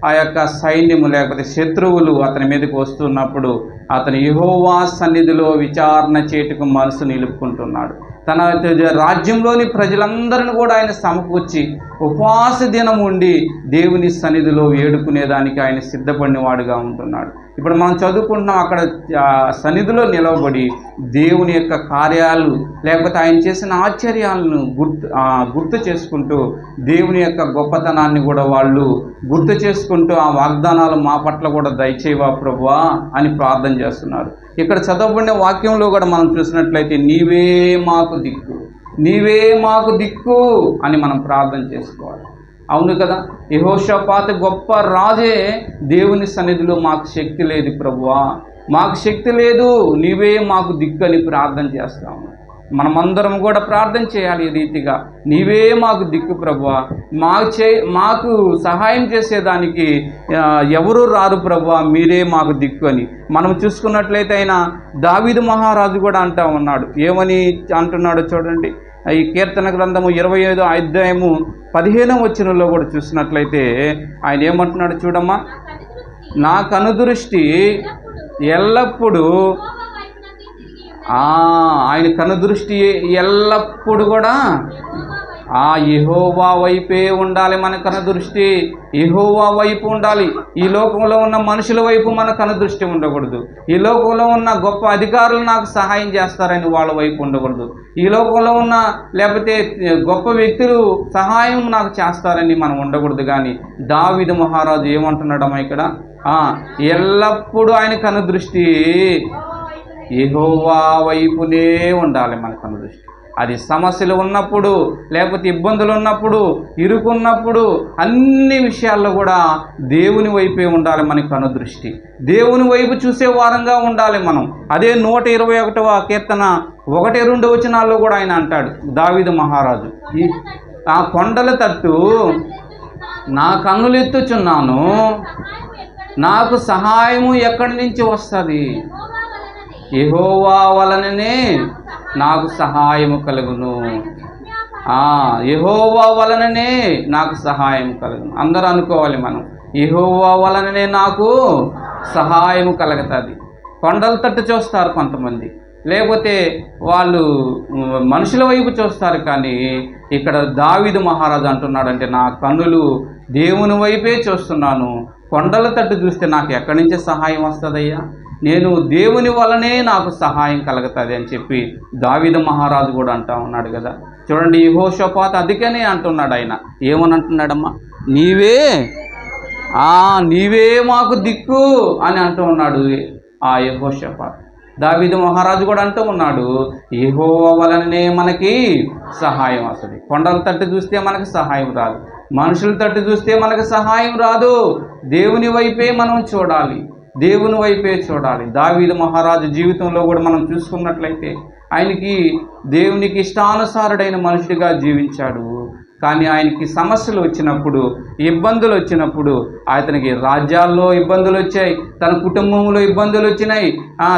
ఆ యొక్క సైన్యము లేకపోతే శత్రువులు అతని మీదకి వస్తున్నప్పుడు అతను యెహోవా సన్నిధిలో విచారణ చేటుకు మనసు నిలుపుకుంటున్నాడు. తన రాజ్యంలోని ప్రజలందరిని కూడా ఆయన సమకూర్చి ఉపవాస దినం ఉండి దేవుని సన్నిధిలో వేడుకునేదానికి ఆయన సిద్ధపడిన వాడుగా ఉంటున్నాడు. ఇప్పుడు మనం చదువుకుంటున్నాం, అక్కడ సన్నిధిలో నిలవబడి దేవుని యొక్క కార్యాలు లేకపోతే ఆయన చేసిన ఆశ్చర్యాలను గుర్తు చేసుకుంటూ దేవుని యొక్క గొప్పతనాన్ని కూడా వాళ్ళు గుర్తు చేసుకుంటూ ఆ వాగ్దానాలు మా పట్ల కూడా దయచేవా ప్రభువా అని ప్రార్థన చేస్తున్నారు. ఇక్కడ చదవబడిన వాక్యంలో కూడా మనం చూసినట్లయితే నీవే మాకు దిక్కు, నీవే మాకు దిక్కు అని మనం ప్రార్థన చేసుకోవాలి. అవును కదా? యెహోషాపాతు గొప్ప రాజే దేవుని సన్నిధిలో మాకు శక్తి లేదు ప్రభువా, మాకు శక్తి లేదు, నీవే మాకు దిక్కు అని ప్రార్థన చేస్తాము. మనమందరం కూడా ప్రార్థన చేయాలి ఈ రీతిగా. నీవే మాకు దిక్కు ప్రభువా, మాకు సహాయం చేసేదానికి ఎవరు రారు ప్రభువా, మీరే మాకు దిక్కు అని. మనం చూసుకున్నట్లయితే ఆయన దావీదు మహారాజు కూడా అంటూ ఉన్నాడు. ఏమని అంటున్నాడో చూడండి. ఈ కీర్తన గ్రంథము 25వ అధ్యాయము 15వ వచనంలో కూడా చూసినట్లయితే ఆయన ఏమంటున్నాడు చూడమ్మా, నా కనుదృష్టి ఎల్లప్పుడూ ఆయన కనుదృష్టి ఎల్లప్పుడు కూడా యెహోవా వైపే ఉండాలి. మన కనుదృష్టి యెహోవా వైపు ఉండాలి. ఈ లోకంలో ఉన్న మనుషుల వైపు మన కనుదృష్టి ఉండకూడదు. ఈ లోకంలో ఉన్న గొప్ప అధికారులు నాకు సహాయం చేస్తారని వాళ్ళ వైపు ఉండకూడదు. ఈ లోకంలో ఉన్న లేకపోతే గొప్ప వ్యక్తులు సహాయం నాకు చేస్తారని మనం ఉండకూడదు. కానీ దావీదు మహారాజు ఏమంటున్నాడమ్మా ఇక్కడ, ఎల్లప్పుడూ ఆయన కనుదృష్టి యెహోవా వైపునే ఉండాలి. మన కనుదృష్టి అది సమస్యలు ఉన్నప్పుడు, లేకపోతే ఇబ్బందులు ఉన్నప్పుడు, ఇరుకున్నప్పుడు, అన్ని విషయాల్లో కూడా దేవుని వైపే ఉండాలి. మన కనుదృష్టి దేవుని వైపు చూసే వారంగా ఉండాలి మనం. అదే 121వ కీర్తన 1-2 వచనాల్లో కూడా ఆయన అంటాడు దావీదు మహారాజు, ఆ కొండల తట్టు నా కన్నులెత్తుచున్నాను, నాకు సహాయము ఎక్కడి నుంచి వస్తుంది? యెహోవా వలననే నాకు సహాయము కలుగును. యెహోవా వలననే నాకు సహాయం కలుగును. అందరూ అనుకోవాలి మనం, యెహోవా వలననే నాకు సహాయము కలుగుతుంది. కొండల తట్టు చూస్తారు కొంతమంది, లేకపోతే వాళ్ళు మనుషుల వైపు చూస్తారు. కానీ ఇక్కడ దావీదు మహారాజు అంటున్నాడంటే, నా కన్నులు దేవుని వైపే చూస్తున్నాను, కొండల తట్టు చూస్తే నాకు ఎక్కడి నుంచి సహాయం వస్తుందయ్యా? నేను దేవుని వలనే నాకు సహాయం కలుగుతుంది అని చెప్పి దావీదు మహారాజు కూడా అంటా ఉన్నాడు కదా. చూడండి, యెహోషాపాతు అందుకనే అంటున్నాడు. ఆయన ఏమని అంటున్నాడమ్మా, నీవే మాకు దిక్కు అని అంటూ ఉన్నాడు ఆ యెహోషాపాతు. దావీదు మహారాజు కూడా అంటూ ఉన్నాడు, యెహోవా వలననే మనకి సహాయం వస్తుంది. కొండల తట్టు చూస్తే మనకు సహాయం రాదు, మనుషుల తట్టు చూస్తే మనకు సహాయం రాదు. దేవుని వైపే మనం చూడాలి, దేవుని వైపే చూడాలి. దావీదు మహారాజు జీవితంలో కూడా మనం చూసుకున్నట్లయితే ఆయనకి దేవునికి ఇష్టానుసారుడైన మనుషుడిగా జీవించాడు. కానీ ఆయనకి సమస్యలు వచ్చినప్పుడు, ఇబ్బందులు వచ్చినప్పుడు, అతనికి రాజ్యాల్లో ఇబ్బందులు వచ్చాయి, తన కుటుంబంలో ఇబ్బందులు వచ్చినాయి,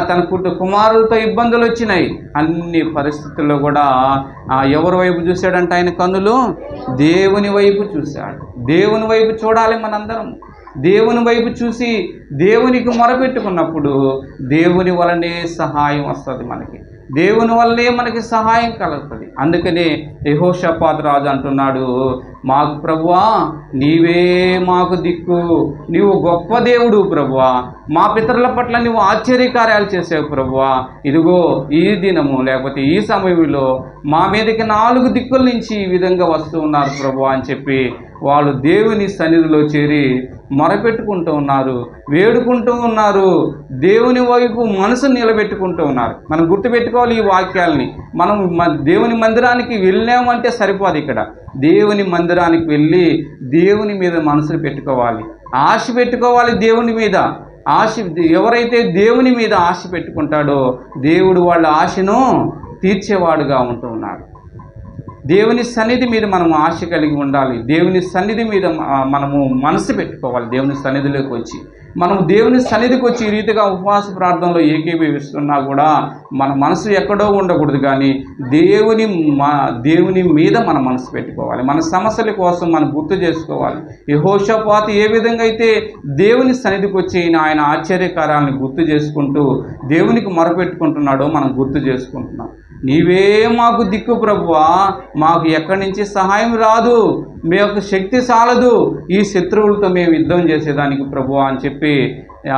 తన కుమారులతో ఇబ్బందులు వచ్చినాయి. అన్ని పరిస్థితుల్లో కూడా ఎవరి వైపు చూశాడంటే ఆయన కన్నులు దేవుని వైపు చూశాడు. దేవుని వైపు చూడాలి మనందరం. దేవుని వైపు చూసి దేవునికి మొరపెట్టుకున్నప్పుడు దేవుని వలనే సహాయం వస్తుంది మనకి, దేవుని వల్లే మనకి సహాయం కలుగుతుంది. అందుకనే యెహోషాపాతు రాజు అంటున్నాడు, మాకు ప్రభువా నీవే మాకు దిక్కు, నీవు గొప్ప దేవుడు ప్రభువా, మా పితరుల పట్ల నువ్వు ఆశ్చర్యకార్యాలు చేసావు ప్రభువా. ఇదిగో ఈ దినము లేకపోతే ఈ సమయంలో మా మీదకి 4 దిక్కుల నుంచి ఈ విధంగా వస్తూ ఉన్నారు ప్రభువా అని చెప్పి వాళ్ళు దేవుని సన్నిధిలో చేరి మొరపెట్టుకుంటూ ఉన్నారు, వేడుకుంటూ ఉన్నారు, దేవుని వైపు మనసు నిలబెట్టుకుంటూ ఉన్నారు. మనం గుర్తుపెట్టుకోవాలి ఈ వాక్యాలని. మనం దేవుని మందిరానికి వెళ్ళామంటే సరిపోదు. ఇక్కడ దేవుని మందిరానికి వెళ్ళి దేవుని మీద మనసును పెట్టుకోవాలి, ఆశ పెట్టుకోవాలి దేవుని మీద. ఎవరైతే దేవుని మీద ఆశ పెట్టుకుంటాడో దేవుడు వాళ్ళ ఆశను తీర్చేవాడుగా ఉంటూ ఉన్నాడు. దేవుని సన్నిధి మీద మనం ఆశ కలిగి ఉండాలి. దేవుని సన్నిధి మీద మనము మనసు పెట్టుకోవాలి. దేవుని సన్నిధిలోకి వచ్చి మనం దేవుని సన్నిధికి వచ్చి ఈ రీతిగా ఉపవాస ప్రార్థనలో ఏకీభవిస్తున్నా కూడా మన మనసు ఎక్కడో ఉండకూడదు. కానీ దేవుని మీద మన మనసు పెట్టుకోవాలి. మన సమస్యల కోసం మనం గుర్తు చేసుకోవాలి. యెహోషాపాతు ఏ విధంగా అయితే దేవుని సన్నిధికి వచ్చి ఆయన ఆశ్చర్యకార్యాలను గుర్తు చేసుకుంటూ దేవునికి మొరపెట్టుకుంటున్నాడో మనం గుర్తు చేసుకుంటున్నాం. నీవే మాకు దిక్కు ప్రభువా, మాకు ఎక్కడి నుంచి సహాయం రాదు, మీ యొక్క శక్తి చాలదు ఈ శత్రువులతో మేము యుద్ధం చేసేదానికి ప్రభువా అని చెప్పి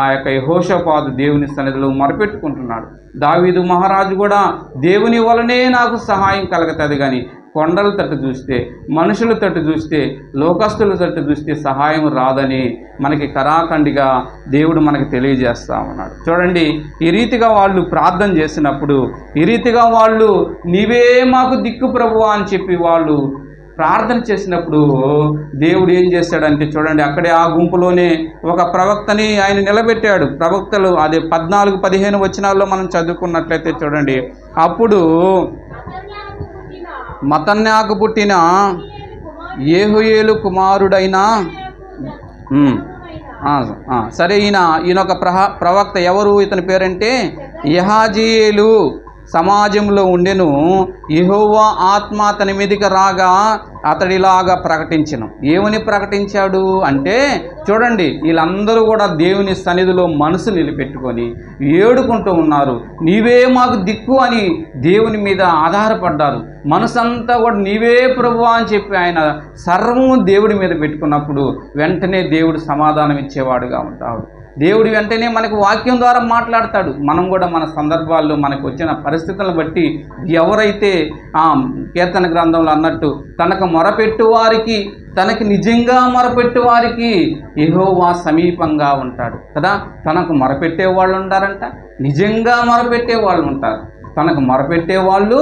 ఆ యొక్క యెహోషాపాతు దేవుని సన్నిధిలో మొరపెట్టుకుంటున్నాడు. దావీదు మహారాజు కూడా దేవుని వలనే నాకు సహాయం కలుగుతుంది, కానీ కొండల తట్టు చూస్తే, మనుషుల తట్టు చూస్తే, లోకస్తుల తట్టు చూస్తే సహాయం రాదని మనకి కరాఖండిగా దేవుడు మనకి తెలియజేస్తా ఉన్నాడు. చూడండి, ఈ రీతిగా వాళ్ళు ప్రార్థన చేసినప్పుడు, ఈ రీతిగా వాళ్ళు నీవే మాకు దిక్కు ప్రభువా అని చెప్పి వాళ్ళు ప్రార్థన చేసినప్పుడు దేవుడు ఏం చేశాడంటే చూడండి, అక్కడే ఆ గుంపులోనే ఒక ప్రవక్తని ఆయన నిలబెట్టాడు. ప్రవక్తలు అదే 14-15 వచనాల్లో మనం చదువుకున్నట్లయితే చూడండి, అప్పుడు మతన్యాకు పుట్టిన యెహూయేలు కుమారుడైన సరే ఈయన ఒక ప్రవక్త. ఎవరు ఇతని పేరంటే యహాజీయేలు. సమాజంలో ఉండెను. యెహోవా ఆత్మ అతని మీదకి రాగా అతడిలాగా ప్రకటించెను. ఏమని ప్రకటించాడు అంటే చూడండి, వీళ్ళందరూ కూడా దేవుని సన్నిధిలో మనసు నిలబెట్టుకొని ఏడుకుంటూ ఉన్నారు. నీవే మాకు దిక్కు అని దేవుని మీద ఆధారపడ్డారు. మనసంతా కూడా నీవే ప్రభువా అని చెప్పి ఆయన సర్వం దేవుడి మీద పెట్టుకున్నప్పుడు వెంటనే దేవుడు సమాధానం ఇచ్చేవాడుగా ఉంటాడు. దేవుడు వెంటనే మనకు వాక్యం ద్వారా మాట్లాడతాడు. మనం కూడా మన సందర్భాల్లో మనకు వచ్చిన పరిస్థితులను బట్టి ఎవరైతే కీర్తన గ్రంథంలో అన్నట్టు తనకు మొరపెట్టు వారికి, తనకి నిజంగా మొరపెట్టు వారికి యెహోవా సమీపంగా ఉంటాడు కదా. తనకు మొరపెట్టే వాళ్ళు ఉంటారంట, నిజంగా మొరపెట్టే వాళ్ళు ఉంటారు. తనకు మొరపెట్టే వాళ్ళు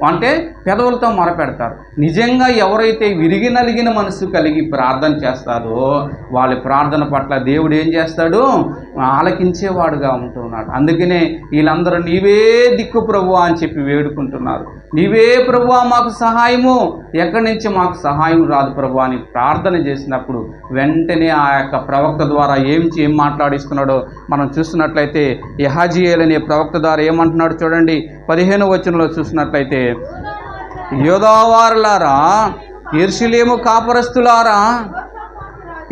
అంటే పెదవులతో మొరపెడతారు. నిజంగా ఎవరైతే విరిగి నలిగిన మనసు కలిగి ప్రార్థన చేస్తారో వాళ్ళ ప్రార్థన పట్ల దేవుడు ఏం చేస్తాడు? ఆలకించేవాడుగా ఉంటున్నాడు. అందుకనే వీళ్ళందరూ నీవే దిక్కు ప్రభువా అని చెప్పి వేడుకుంటున్నారు. నీవే ప్రభువా మాకు సహాయము, ఎక్కడి నుంచి మాకు సహాయం రాదు ప్రభువా అని ప్రార్థన చేసినప్పుడు వెంటనే ఆ యొక్క ప్రవక్త ద్వారా ఏం మాట్లాడిస్తున్నాడో మనం చూస్తున్నట్లయితే యెహజీయేలు అనే ప్రవక్త ద్వారా ఏమంటున్నాడు చూడండి. 15వ వచనంలో చూసినట్లయితే, యోదావారులారా, యెరూషలేము కాపరస్తులారా,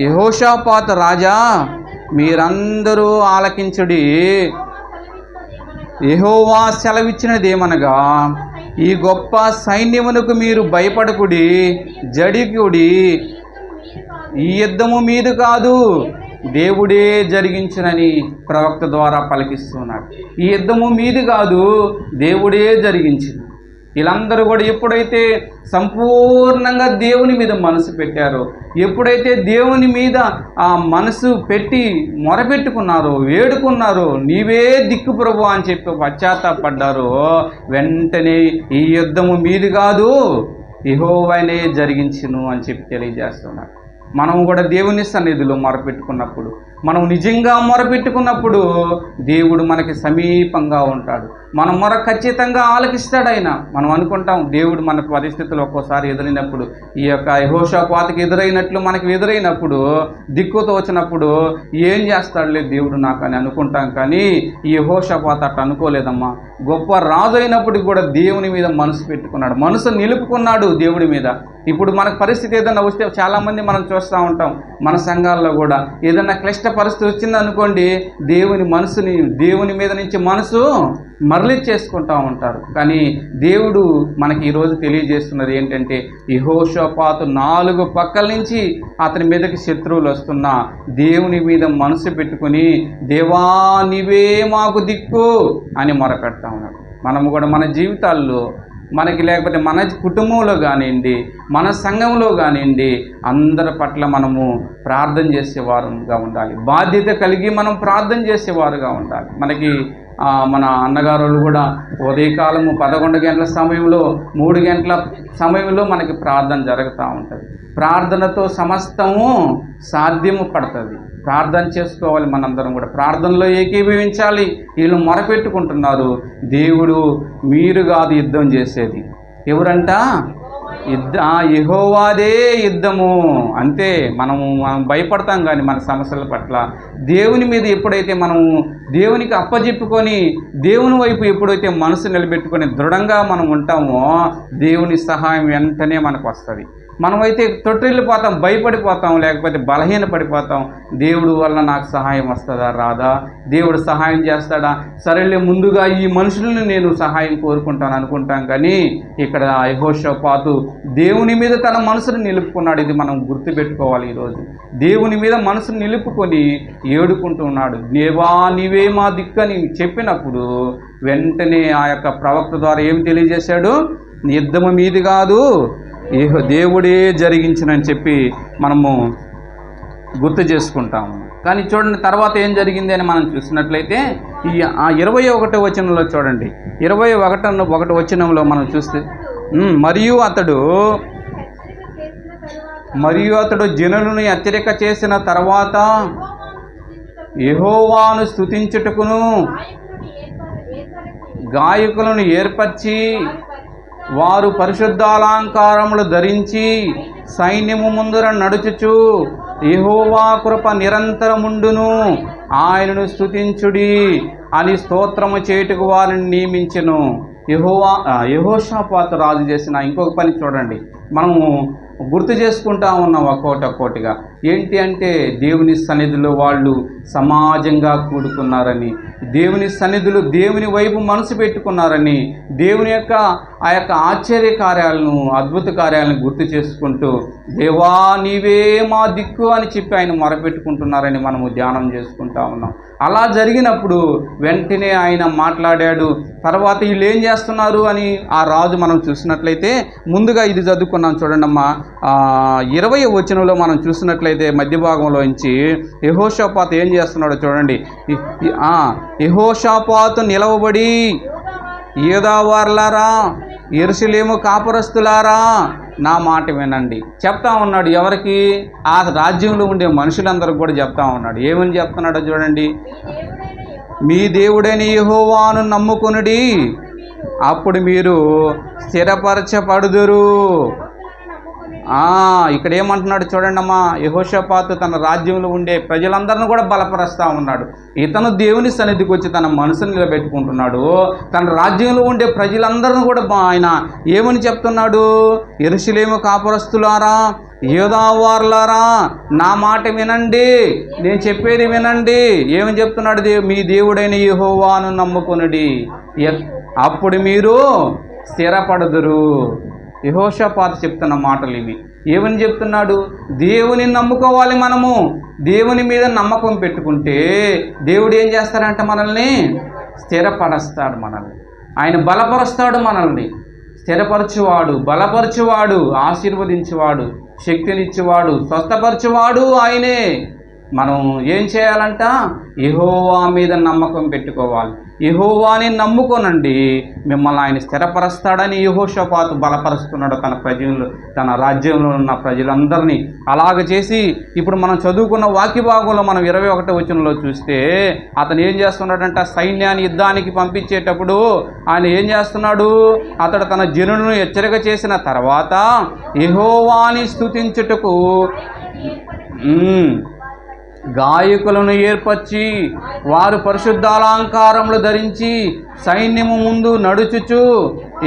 యెహోషాపాతు రాజా, మీరందరూ ఆలకించుడి. యెహోవా సెలవిచ్చినదేమనగా, ఈ గొప్ప సైన్యమునకు మీరు భయపడకుడి, జడికుడి. ఈ యుద్ధము మీది కాదు, దేవుడే జరిగించునని ప్రవక్త ద్వారా పలికిస్తున్నాడు. ఈ యుద్ధము మీది కాదు, దేవుడే జరిగించును. వీళ్ళందరూ కూడా ఎప్పుడైతే సంపూర్ణంగా దేవుని మీద మనసు పెట్టారో, ఎప్పుడైతే దేవుని మీద ఆ మనసు పెట్టి మొరపెట్టుకున్నారో, వేడుకున్నారో, నీవే దిక్కు ప్రభు అని చెప్పి పశ్చాత్తాపడ్డారో, వెంటనే ఈ యుద్ధము మీది కాదు, యెహోవానే జరిగించును అని చెప్పి తెలియజేస్తున్నారు. మనం కూడా దేవుని సన్నిధిలో మొరపెట్టుకున్నప్పుడు, మనం నిజంగా మొరపెట్టుకున్నప్పుడు దేవుడు మనకి సమీపంగా ఉంటాడు. మన మొర ఖచ్చితంగా ఆలకిస్తాడు ఆయన. మనం అనుకుంటాం దేవుడు మన పరిస్థితులు ఒక్కోసారి ఎదురైనప్పుడు, ఈ యొక్క యెహోషాపాతుకి ఎదురైనట్లు మనకి ఎదురైనప్పుడు, దిక్కుతో వచ్చినప్పుడు ఏం చేస్తాడులే దేవుడు నాకు అని అనుకుంటాం. కానీ ఈ యెహోషాపాతు అట్లా అనుకోలేదమ్మా. గొప్ప రాజు అయినప్పటికీ కూడా దేవుని మీద మనసు పెట్టుకున్నాడు, మనసు నిలుపుకున్నాడు దేవుడి మీద. ఇప్పుడు మనకు పరిస్థితి ఏదైనా వస్తే చాలామంది మనం చూస్తూ ఉంటాం. మన సంఘాల్లో కూడా ఏదైనా క్లిష్ట పరిస్థితి వచ్చింది అనుకోండి, దేవుని మీద నుంచి మనసు మరలిచ్చేసుకుంటూ ఉంటారు. కానీ దేవుడు మనకి ఈరోజు తెలియజేస్తున్నది ఏంటంటే, యెహోషాపాతు 4 పక్కల నుంచి అతని మీదకి శత్రువులు వస్తున్నా దేవుని మీద మనసు పెట్టుకుని, దేవా నీవే మాకు దిక్కు అని మొరపెడతా ఉన్నాడు. మనము కూడా మన జీవితాల్లో మనకి, లేకపోతే మన కుటుంబంలో కానివ్వండి, మన సంఘంలో కానివ్వండి, అందరి పట్ల మనము ప్రార్థన చేసేవారుగా ఉండాలి. బాధ్యత కలిగి మనం ప్రార్థన చేసేవారుగా ఉండాలి. మనకి మన అన్నగారు కూడా ఉదయకాలము 11 గంటల సమయంలో, 3 గంటల సమయంలో మనకి ప్రార్థన జరుగుతూ ఉంటుంది. ప్రార్థనతో సమస్తము సాధ్యము పడుతుంది. ప్రార్థన చేసుకోవాలి. మనందరం కూడా ప్రార్థనలో ఏకీభవించాలి. వీళ్ళు మొరపెట్టుకుంటున్నారు. దేవుడు మీరు కాదు యుద్ధం చేసేది, ఎవరంట? యెహోవాదే యుద్ధము. అంతే. మనం భయపడతాం కానీ మన సమస్యల పట్ల దేవుని మీద ఎప్పుడైతే మనము దేవునికి అప్పచెప్పుకొని దేవుని వైపు ఎప్పుడైతే మనసు నిలబెట్టుకొని దృఢంగా మనం ఉంటామో దేవుని సహాయం వెంటనే మనకు వస్తుంది. మనమైతే తొట్టిల్లిపోతాం, భయపడిపోతాం, లేకపోతే బలహీన పడిపోతాం. దేవుడు వల్ల నాకు సహాయం వస్తుందా రాదా, దేవుడు సహాయం చేస్తాడా, సరేలే ముందుగా ఈ మనుషులను నేను సహాయం కోరుకుంటాను అనుకుంటాం. కానీ ఇక్కడ యెహోషాపాతు దేవుని మీద తన మనసును నిలుపుకున్నాడు. ఇది మనం గుర్తుపెట్టుకోవాలి. ఈరోజు దేవుని మీద మనసును నిలుపుకొని ఏడుకుంటున్నాడు. దేవా నీవే మా దిక్కని చెప్పినప్పుడు వెంటనే ఆ యొక్క ప్రవక్త ద్వారా ఏం తెలియజేశాడు? యుద్ధము మీది కాదు, దేవుడే జరిగించునని చెప్పి మనము గుర్తు చేసుకుంటాము. కానీ చూడండి తర్వాత ఏం జరిగింది అని మనం చూసినట్లయితే ఈ 21వ వచనంలో చూడండి. 21వ వచనంలో మనం చూస్తే, మరియు అతడు జనులను హెచ్చరిక చేసిన తర్వాత యెహోవాను స్తుతించుటకును గాయకులను ఏర్పరిచి వారు పరిశుద్ధాలంకారములు ధరించి సైన్యము ముందర నడుచుచు యెహోవా కృప నిరంతరముండును, ఆయనను స్తుతించుడి అని స్తోత్రము చేయుటకు వారిని నియమించెను. యెహోషాపాతు రాజు చేసిన ఇంకొక పని చూడండి, మనము గుర్తు చేసుకుంటా ఉన్నాం ఒక్కోటిగా. ఏంటి అంటే దేవుని సన్నిధిలో వాళ్ళు సమాజంగా కూడుకున్నారని, దేవుని సన్నిధిలో దేవుని వైపు మనసు పెట్టుకున్నారని, దేవుని యొక్క ఆ యొక్క ఆశ్చర్య కార్యాలను, అద్భుత కార్యాలను గుర్తు చేసుకుంటూ దేవా నీవే మా దిక్కు అని చెప్పి ఆయన మొరపెట్టుకుంటున్నారని మనము ధ్యానం చేసుకుంటా ఉన్నాం. అలా జరిగినప్పుడు వెంటనే ఆయన మాట్లాడాడు. తర్వాత వీళ్ళు ఏం చేస్తున్నారు అని ఆ రాజు మనం చూసినట్లయితే ముందుగా ఇది చదువుకున్నాం చూడండి అమ్మా. 20వ వచనంలో మనం చూసినట్లయితే మధ్య భాగంలో నుంచి యెహోషాపాతు ఏం చేస్తున్నాడో చూడండి. యెహోషాపాతు నిలవబడి, యూదావారులారా, యెరూషలేము కాపురస్తులారా, నా మాట వినండి చెప్తా ఉన్నాడు. ఎవరికి? ఆ రాజ్యంలో ఉండే మనుషులందరికీ కూడా చెప్తా ఉన్నాడు. ఏమని చెప్తున్నాడో చూడండి. మీ దేవుడైన యెహోవాను నమ్ముకొనుడి, అప్పుడు మీరు స్థిరపరచబడుదురు. ఇక్కడ ఏమంటున్నాడు చూడండి అమ్మా. యెహోషాపాతు తన రాజ్యంలో ఉండే ప్రజలందరిని కూడా బలపరుస్తూ ఉన్నాడు. ఇతను దేవుని సన్నిధికి వచ్చి తన మనసును నిలబెట్టుకుంటున్నాడు. తన రాజ్యంలో ఉండే ప్రజలందరిని కూడా ఆయన ఏమని చెప్తున్నాడు? యెరూషలేము కాపురస్తులారా, యూదావారులారా, నా మాట వినండి, నేను చెప్పేది వినండి. ఏమని చెప్తున్నాడు? మీ దేవుడైన యెహోవాను నమ్ముకొనుడి, అప్పుడు మీరు స్థిరపడుదురు. యెహోషాపాతు చెప్తున్న మాటలు ఇవి. ఏమని చెప్తున్నాడు? దేవుని నమ్ముకోవాలి. మనము దేవుని మీద నమ్మకం పెట్టుకుంటే దేవుడు ఏం చేస్తాడంట? మనల్ని స్థిరపరుస్తాడు. మనల్ని ఆయన బలపరుస్తాడు. మనల్ని స్థిరపరచువాడు, బలపరచువాడు, ఆశీర్వదించువాడు, శక్తినిచ్చేవాడు, స్వస్థపరచువాడు ఆయనే. మనం ఏం చేయాలంట? యెహోవా మీద నమ్మకం పెట్టుకోవాలి. యెహోవాని నమ్ముకోనండి, మిమ్మల్ని ఆయన స్థిరపరుస్తాడని యెహోషాపాతు బలపరుస్తున్నాడు తన ప్రజలు, తన రాజ్యంలో ఉన్న ప్రజలందరినీ. అలాగ చేసి ఇప్పుడు మనం చదువుకున్న వాక్య భాగంలో మనం 21వ వచనంలో చూస్తే అతను ఏం చేస్తున్నాడంట? సైన్యాన్ని యుద్ధానికి పంపించేటప్పుడు ఆయన ఏం చేస్తున్నాడు? అతడు తన జనులను హెచ్చరిక చేసిన తర్వాత యెహోవాని స్తుతించుటకు గాయకులను ఏర్పరిచి వారు పరిశుద్ధాలంకారములు ధరించి సైన్యము ముందు నడుచుచు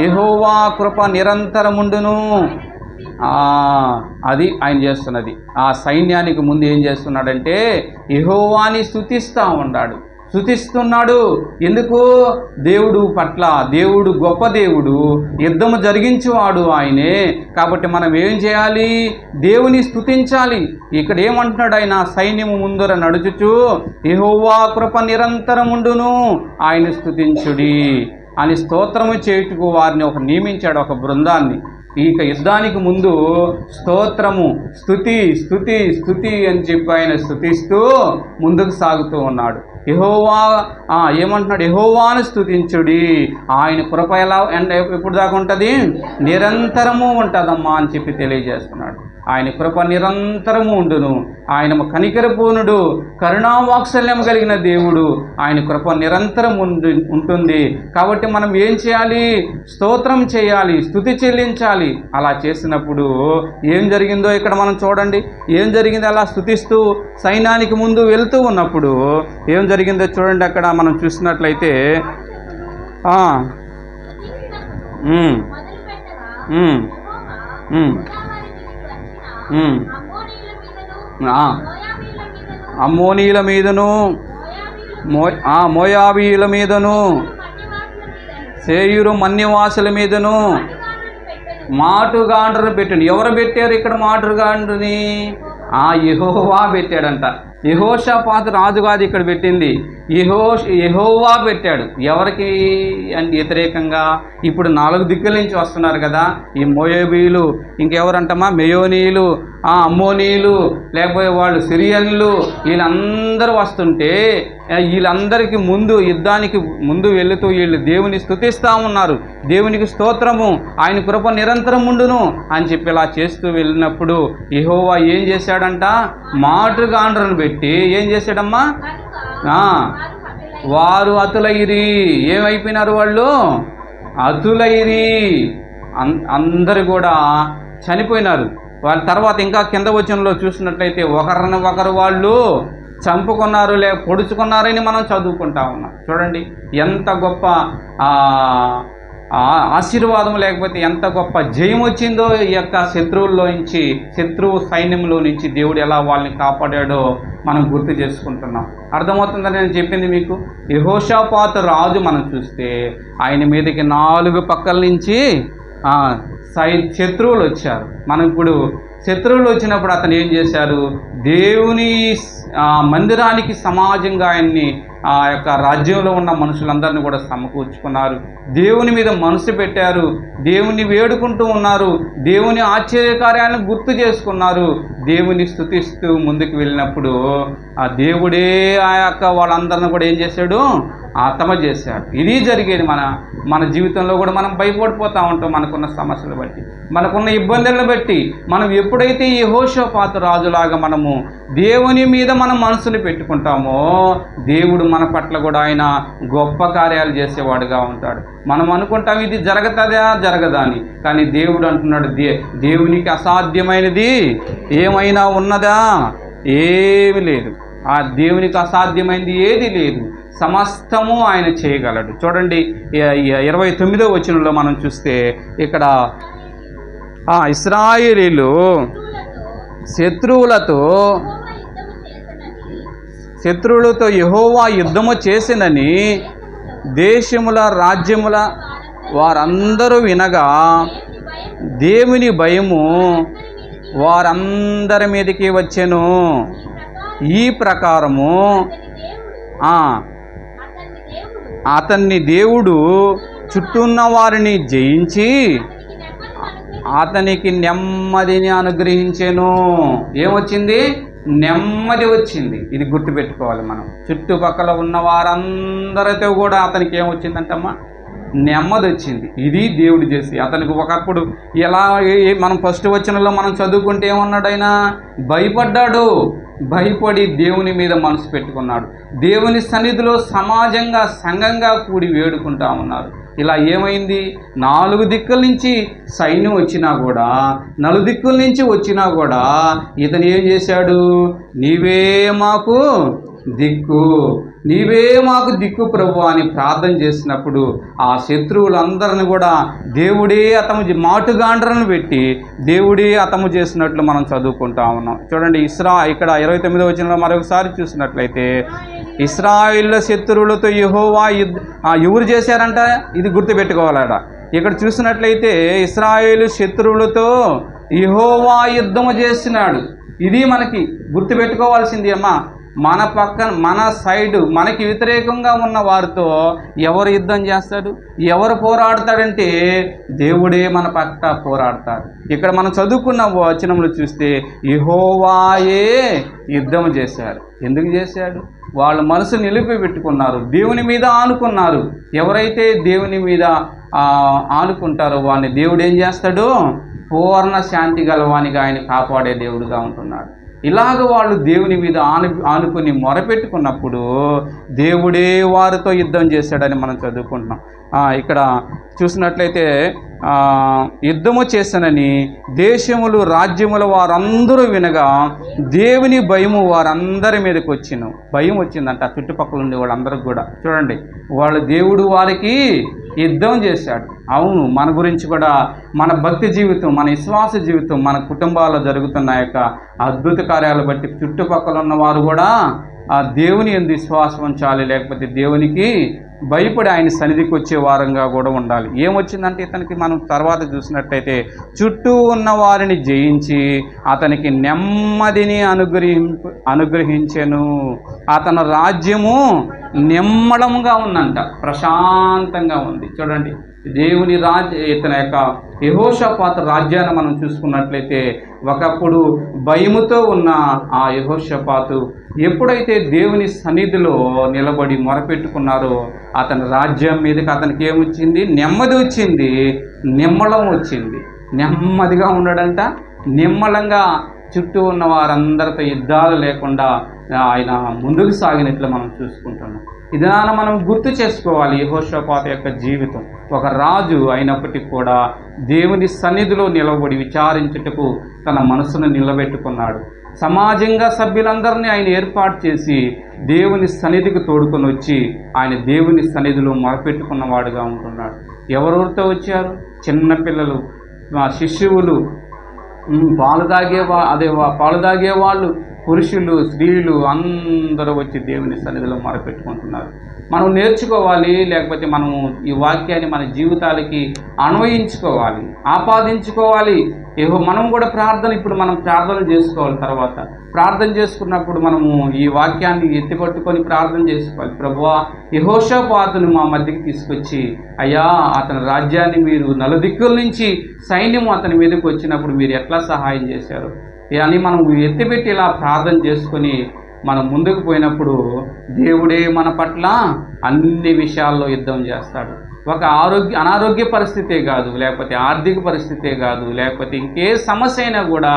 యెహోవా కృప నిరంతరముండును. అది ఆయన చేస్తున్నది. ఆ సైన్యానికి ముందు ఏం చేస్తున్నాడంటే యెహోవాని స్తుతిస్తున్నాడు. ఎందుకు? దేవుడు పట్ల, దేవుడు గొప్ప దేవుడు, యుద్ధము జరిగించేవాడు ఆయనే. కాబట్టి మనం ఏం చేయాలి? దేవుని స్తుతించాలి. ఇక్కడ ఏమంటున్నాడు ఆయన? సైన్యము ముందర నడుచుచు యెహోవా కృప నిరంతరముండును, ఆయన స్తుతించుడి అని స్తోత్రము చేయుటకు వారిని నియమించాడు, ఒక బృందాన్ని. ఇక యుద్ధానికి ముందు స్తోత్రము, స్తుతి అని చెప్పి ఆయన స్తుతిస్తూ ముందుకు సాగుతూ ఉన్నాడు. ఏమంటున్నాడు? యెహోవాను స్తుతించుడి, ఆయన కృప ఎప్పుడు దాకా ఉంటుంది? నిరంతరము ఉంటుందమ్మా అని చెప్పి తెలియజేస్తున్నాడు. ఆయన కృప నిరంతరము ఉండును. ఆయన కనికరపూర్ణుడు, కరుణావాత్సల్యం కలిగిన దేవుడు. ఆయన కృప నిరంతరం ఉంటుంది. కాబట్టి మనం ఏం చేయాలి? స్తోత్రం చేయాలి, స్తుతి చెల్లించాలి. అలా చేసినప్పుడు ఏం జరిగిందో ఇక్కడ మనం చూడండి. ఏం జరిగింది? అలా స్తుతిస్తూ సైన్యానికి ముందు వెళ్తూ ఉన్నప్పుడు ఏం జరిగిందో చూడండి. అక్కడ మనం చూసినట్లయితే అమ్మోనీయుల మీదను, మోయాబీయుల మీదను, సేయూరు మన్యవాసుల మీదను మాటుగాండ్రును పెట్టాను. ఎవరు పెట్టారు ఇక్కడ మాటుగాండ్రుని? యెహోవా పెట్టాడంట. యెహోషాపాతు రాజు కాదు ఇక్కడ పెట్టింది, యెహోవా పెట్టాడు. ఎవరికి వ్యతిరేకంగా? ఇప్పుడు 4 దిక్కుల నుంచి వస్తున్నారు కదా, ఈ మోయాబీయులు, ఇంకెవరంటమా మెయోనీయులు, అమ్మోనీయులు, లేకపోతే వాళ్ళు సిరియన్లు, వీళ్ళందరూ వస్తుంటే వీళ్ళందరికీ ముందు యుద్ధానికి ముందు వెళుతూ వీళ్ళు దేవుని స్తుతిస్తూ ఉన్నారు. దేవునికి స్తోత్రము, ఆయన కృప నిరంతరం ఉండును అని చెప్పి ఇలా చేస్తూ వెళ్ళినప్పుడు యెహోవా ఏం చేశాడంట? మాటుగాండ్రును పెట్టి ఏం చేశాడమ్మా? వారు అతులైరి. ఏమైపోయినారు వాళ్ళు? అతులైరి. అందరు కూడా చనిపోయినారు. వాళ్ళ తర్వాత ఇంకా కింద వచనంలో చూసినట్లయితే ఒకరిని ఒకరు వాళ్ళు చంపుకున్నారు పొడుచుకున్నారని మనం చదువుకుంటా ఉన్నాం. చూడండి ఎంత గొప్ప ఆశీర్వాదం, లేకపోతే ఎంత గొప్ప జయం వచ్చిందో ఈ యొక్క శత్రువు సైన్యంలో నుంచి దేవుడు ఎలా వాళ్ళని కాపాడాడో మనం గుర్తు చేసుకుంటున్నాం. అర్థమవుతుందని నేను చెప్పింది మీకు. యెహోషాపాతు రాజు మనం చూస్తే ఆయన మీదకి 4 పక్కల నుంచి శత్రువులు వచ్చారు. మనం ఇప్పుడు శత్రువులు వచ్చినప్పుడు అతను ఏం చేశారు, దేవుని మందిరానికి సమాజంగా ఆయన్ని ఆ యొక్క రాజ్యంలో ఉన్న మనుషులందరినీ కూడా సమకూర్చుకున్నారు. దేవుని మీద మనసు పెట్టారు, దేవుని వేడుకుంటూ ఉన్నారు, దేవుని ఆశ్చర్యకార్యాలను గుర్తు చేసుకున్నారు. దేవుని స్తుతిస్తూ ముందుకు వెళ్ళినప్పుడు ఆ దేవుడే ఆ యొక్క వాళ్ళందరిని కూడా ఏం చేశాడు, హతమ చేశాడు. ఇది జరిగేది మన జీవితంలో కూడా. మనం భయపడిపోతూ ఉంటాం మనకున్న సమస్యలు బట్టి, మనకున్న ఇబ్బందులను బట్టి. మనం ఎప్పుడైతే యెహోషాపాతు రాజులాగా మనము దేవుని మీద మనం మనసుని పెట్టుకుంటామో దేవుడు మన పట్ల కూడా ఆయన గొప్ప కార్యాలు చేసేవాడుగా ఉంటాడు. మనం అనుకుంటాం ఇది జరగదా అని, కానీ దేవుడు అంటున్నాడు దేవునికి అసాధ్యమైనది ఏమైనా ఉన్నదా? ఏమి లేదు. ఆ దేవునికి అసాధ్యమైనది ఏది లేదు, సమస్తము ఆయన చేయగలడు. చూడండి 29వ వచనంలో మనం చూస్తే ఇక్కడ ఇశ్రాయేలీలు శత్రువులతో యెహోవా యుద్ధము చేసినని దేశముల రాజ్యముల వారందరూ వినగా దేవుని భయము వారందరి మీదకి వచ్చెను. ఈ ప్రకారము అతన్ని దేవుడు చుట్టూన్న వారిని జయించి అతనికి నెమ్మదిని అనుగ్రహించెను. ఏమొచ్చింది? నెమ్మది వచ్చింది. ఇది గుర్తుపెట్టుకోవాలి మనం. చుట్టుపక్కల ఉన్న వారందరితో కూడా అతనికి ఏమొచ్చిందంటమ్మా? నెమ్మది వచ్చింది. ఇది దేవుడు చేసి. అతనికి ఒకప్పుడు ఎలా మనం ఫస్ట్ వచనంలో మనం చదువుకుంటే ఏమన్నాడు, ఆయన భయపడ్డాడు. భయపడి దేవుని మీద మనసు పెట్టుకున్నాడు. దేవుని సన్నిధిలో సమాజంగా సంఘంగా కూడి వేడుకుంటా ఉన్నారు. ఇలా ఏమైంది? 4 దిక్కుల నుంచి సైన్యం వచ్చినా కూడా, 4 దిక్కుల నుంచి వచ్చినా కూడా ఇతను ఏం చేశాడు? నీవే మాకు దిక్కు, నీవే మాకు దిక్కు ప్రభు అని ప్రార్థన చేసినప్పుడు ఆ శత్రువులందరిని కూడా దేవుడే అతము మాటుగాండ్రను పెట్టి దేవుడే అతము చేసినట్లు మనం చదువుకుంటా ఉన్నాం. చూడండి ఇక్కడ 29వ వచనంలో మరొకసారి చూసినట్లయితే ఇశ్రాయేలు శత్రువులతో యెహోవా ఎవరు చేశారంట? ఇది గుర్తుపెట్టుకోవాలట. ఇక్కడ చూసినట్లయితే ఇశ్రాయేలు శత్రువులతో యెహోవా యుద్ధము చేసినాడు. ఇది మనకి గుర్తుపెట్టుకోవాల్సింది అమ్మా. మన పక్కన మన సైడు మనకి వ్యతిరేకంగా ఉన్న వారితో ఎవరు యుద్ధం చేస్తాడు, ఎవరు పోరాడతాడంటే దేవుడే మన పక్క పోరాడతాడు. ఇక్కడ మనం చదువుకున్న వచనంలో చూస్తే యెహోవాయే యుద్ధం చేశారు. ఎందుకు చేశాడు? వాళ్ళ మనసు నిలిపిపెట్టుకున్నారు, దేవుని మీద ఆనుకున్నారు. ఎవరైతే దేవుని మీద ఆనుకుంటారో వాడిని దేవుడు ఏం చేస్తాడు? పూర్ణ శాంతి గలవానిగా ఆయన కాపాడే దేవుడుగా ఉంటున్నాడు. ఇలాగ వాళ్ళు దేవుని మీద ఆనుకుని మొరపెట్టుకున్నప్పుడు దేవుడే వారితో యుద్ధం చేశాడని మనం చదువుకుంటున్నాం. ఇక్కడ చూసినట్లయితే యుద్ధము చేశానని దేశములు రాజ్యముల వారందరూ వినగా దేవుని భయము వారందరి మీదకి వచ్చిన భయం వచ్చిందంట. చుట్టుపక్కల ఉండే వాళ్ళందరికీ కూడా. చూడండి, వాళ్ళు దేవుడు వారికి యుద్ధం చేశాడు. అవును, మన గురించి కూడా మన భక్తి జీవితం, మన విశ్వాస జీవితం, మన కుటుంబాల్లో జరుగుతున్న యొక్క అద్భుత కార్యాలు బట్టి చుట్టుపక్కల ఉన్నవారు కూడా ఆ దేవుని యందు విశ్వాసం ఉంచాలి, లేకపోతే దేవునికి భయపడి ఆయన సన్నిధికి వచ్చే వారంగా కూడా ఉండాలి. ఏమొచ్చిందంటే ఇతనికి మనం తర్వాత చూసినట్టయితే చుట్టూ ఉన్న వారిని జయించి అతనికి నెమ్మదిని అనుగ్రహించెను. అతని రాజ్యము నిమ్మళంగా ఉందంట, ప్రశాంతంగా ఉంది. చూడండి, దేవుని ఇతని యొక్క యెహోషాపాతు రాజ్యాన్ని మనం చూసుకున్నట్లయితే ఒకప్పుడు భయముతో ఉన్న ఆ యెహోషాపాతు ఎప్పుడైతే దేవుని సన్నిధిలో నిలబడి మొరపెట్టుకున్నారో అతని రాజ్యం మీదకి అతనికి ఏమొచ్చింది? నెమ్మది వచ్చింది, నిమ్మళం వచ్చింది. నెమ్మదిగా ఉన్నాడంట, నిమ్మలంగా చుట్టూ ఉన్న వారందరితో యుద్ధాలు లేకుండా ఆయన ముందుకు సాగినట్లు మనం చూసుకుంటున్నాం. ఇదాన మనం గుర్తు చేసుకోవాలి యెహోషాపాతు యొక్క జీవితం. ఒక రాజు అయినప్పటికీ కూడా దేవుని సన్నిధిలో నిలబడి విచారించుటకు తన మనసును నిలబెట్టుకున్నాడు. సమాజంగా సభ్యులందరినీ ఆయన ఏర్పాటు చేసి దేవుని సన్నిధికి తోడుకొని వచ్చి ఆయన దేవుని సన్నిధిలో మొరపెట్టుకున్నవాడుగా ఉంటున్నాడు. ఎవరెవరితో వచ్చారు? చిన్నపిల్లలు, శిశువులు, పాలు తాగేవాళ్ళు, పురుషులు, స్త్రీలు అందరూ వచ్చి దేవుని సన్నిధిలో మొరపెట్టుకుంటున్నారు. మనం నేర్చుకోవాలి, లేకపోతే మనము ఈ వాక్యాన్ని మన జీవితాలకి అన్వయించుకోవాలి, ఆపాదించుకోవాలి. మనం కూడా ఇప్పుడు మనం ప్రార్థన చేసుకోవాలి. తర్వాత ప్రార్థన చేసుకున్నప్పుడు మనము ఈ వాక్యాన్ని ఎత్తిపట్టుకొని ప్రార్థన చేసుకోవాలి. ప్రభువా, యెహోషాపాతును మా మధ్యకి తీసుకొచ్చి, అయ్యా అతని రాజ్యాన్ని మీరు నలుదిక్కుల నుంచి సైన్యము అతని మీదకి వచ్చినప్పుడు మీరు ఎట్లా సహాయం చేశారు అని మనం ఎత్తిపెట్టి ఇలా ప్రార్థన చేసుకొని మనం ముందుకు పోయినప్పుడు దేవుడే మన పట్ల అన్ని విషయాల్లో యుద్ధం చేస్తాడు. ఒక అనారోగ్య పరిస్థితే కాదు, లేకపోతే ఆర్థిక పరిస్థితే కాదు, లేకపోతే ఇంకే సమస్య అయినా కూడా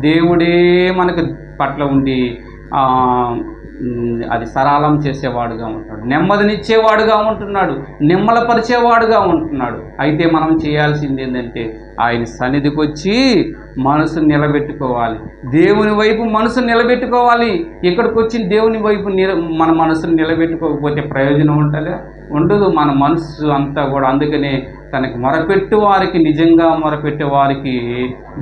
దేవుడే మనకు పట్ల ఉండి అది సరళం చేసేవాడుగా ఉంటున్నాడు, నెమ్మదినిచ్చేవాడుగా ఉంటున్నాడు, నిమ్మలపరిచేవాడుగా ఉంటున్నాడు. అయితే మనం చేయాల్సింది ఏంటంటే ఆయన సన్నిధికి వచ్చి మనసును నిలబెట్టుకోవాలి, దేవుని వైపు మనసును నిలబెట్టుకోవాలి. ఇక్కడికి వచ్చి దేవుని వైపు మన మనసును నిలబెట్టుకోకపోతే ప్రయోజనం ఉండదు. మన మనసు అంతా కూడా అందుకనే తనకి మొరపెట్టు వారికి, నిజంగా మొరపెట్టే వారికి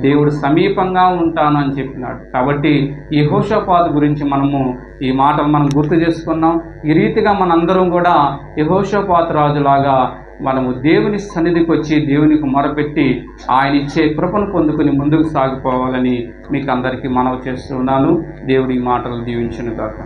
దేవుడు సమీపంగా ఉంటాను అని చెప్పినాడు. కాబట్టి ఈ యెహోషాపాతు గురించి మనము ఈ మాటలు మనం గుర్తు చేసుకున్నాం. ఈ రీతిగా మనందరం కూడా యెహోషాపాతు రాజులాగా మనము దేవుని సన్నిధికి వచ్చి దేవునికి మొరపెట్టి ఆయన ఇచ్చే కృపను పొందుకుని ముందుకు సాగిపోవాలని మీకు అందరికీ మనవి చేస్తున్నాను. దేవుడి మాటలు దీవించును గాక.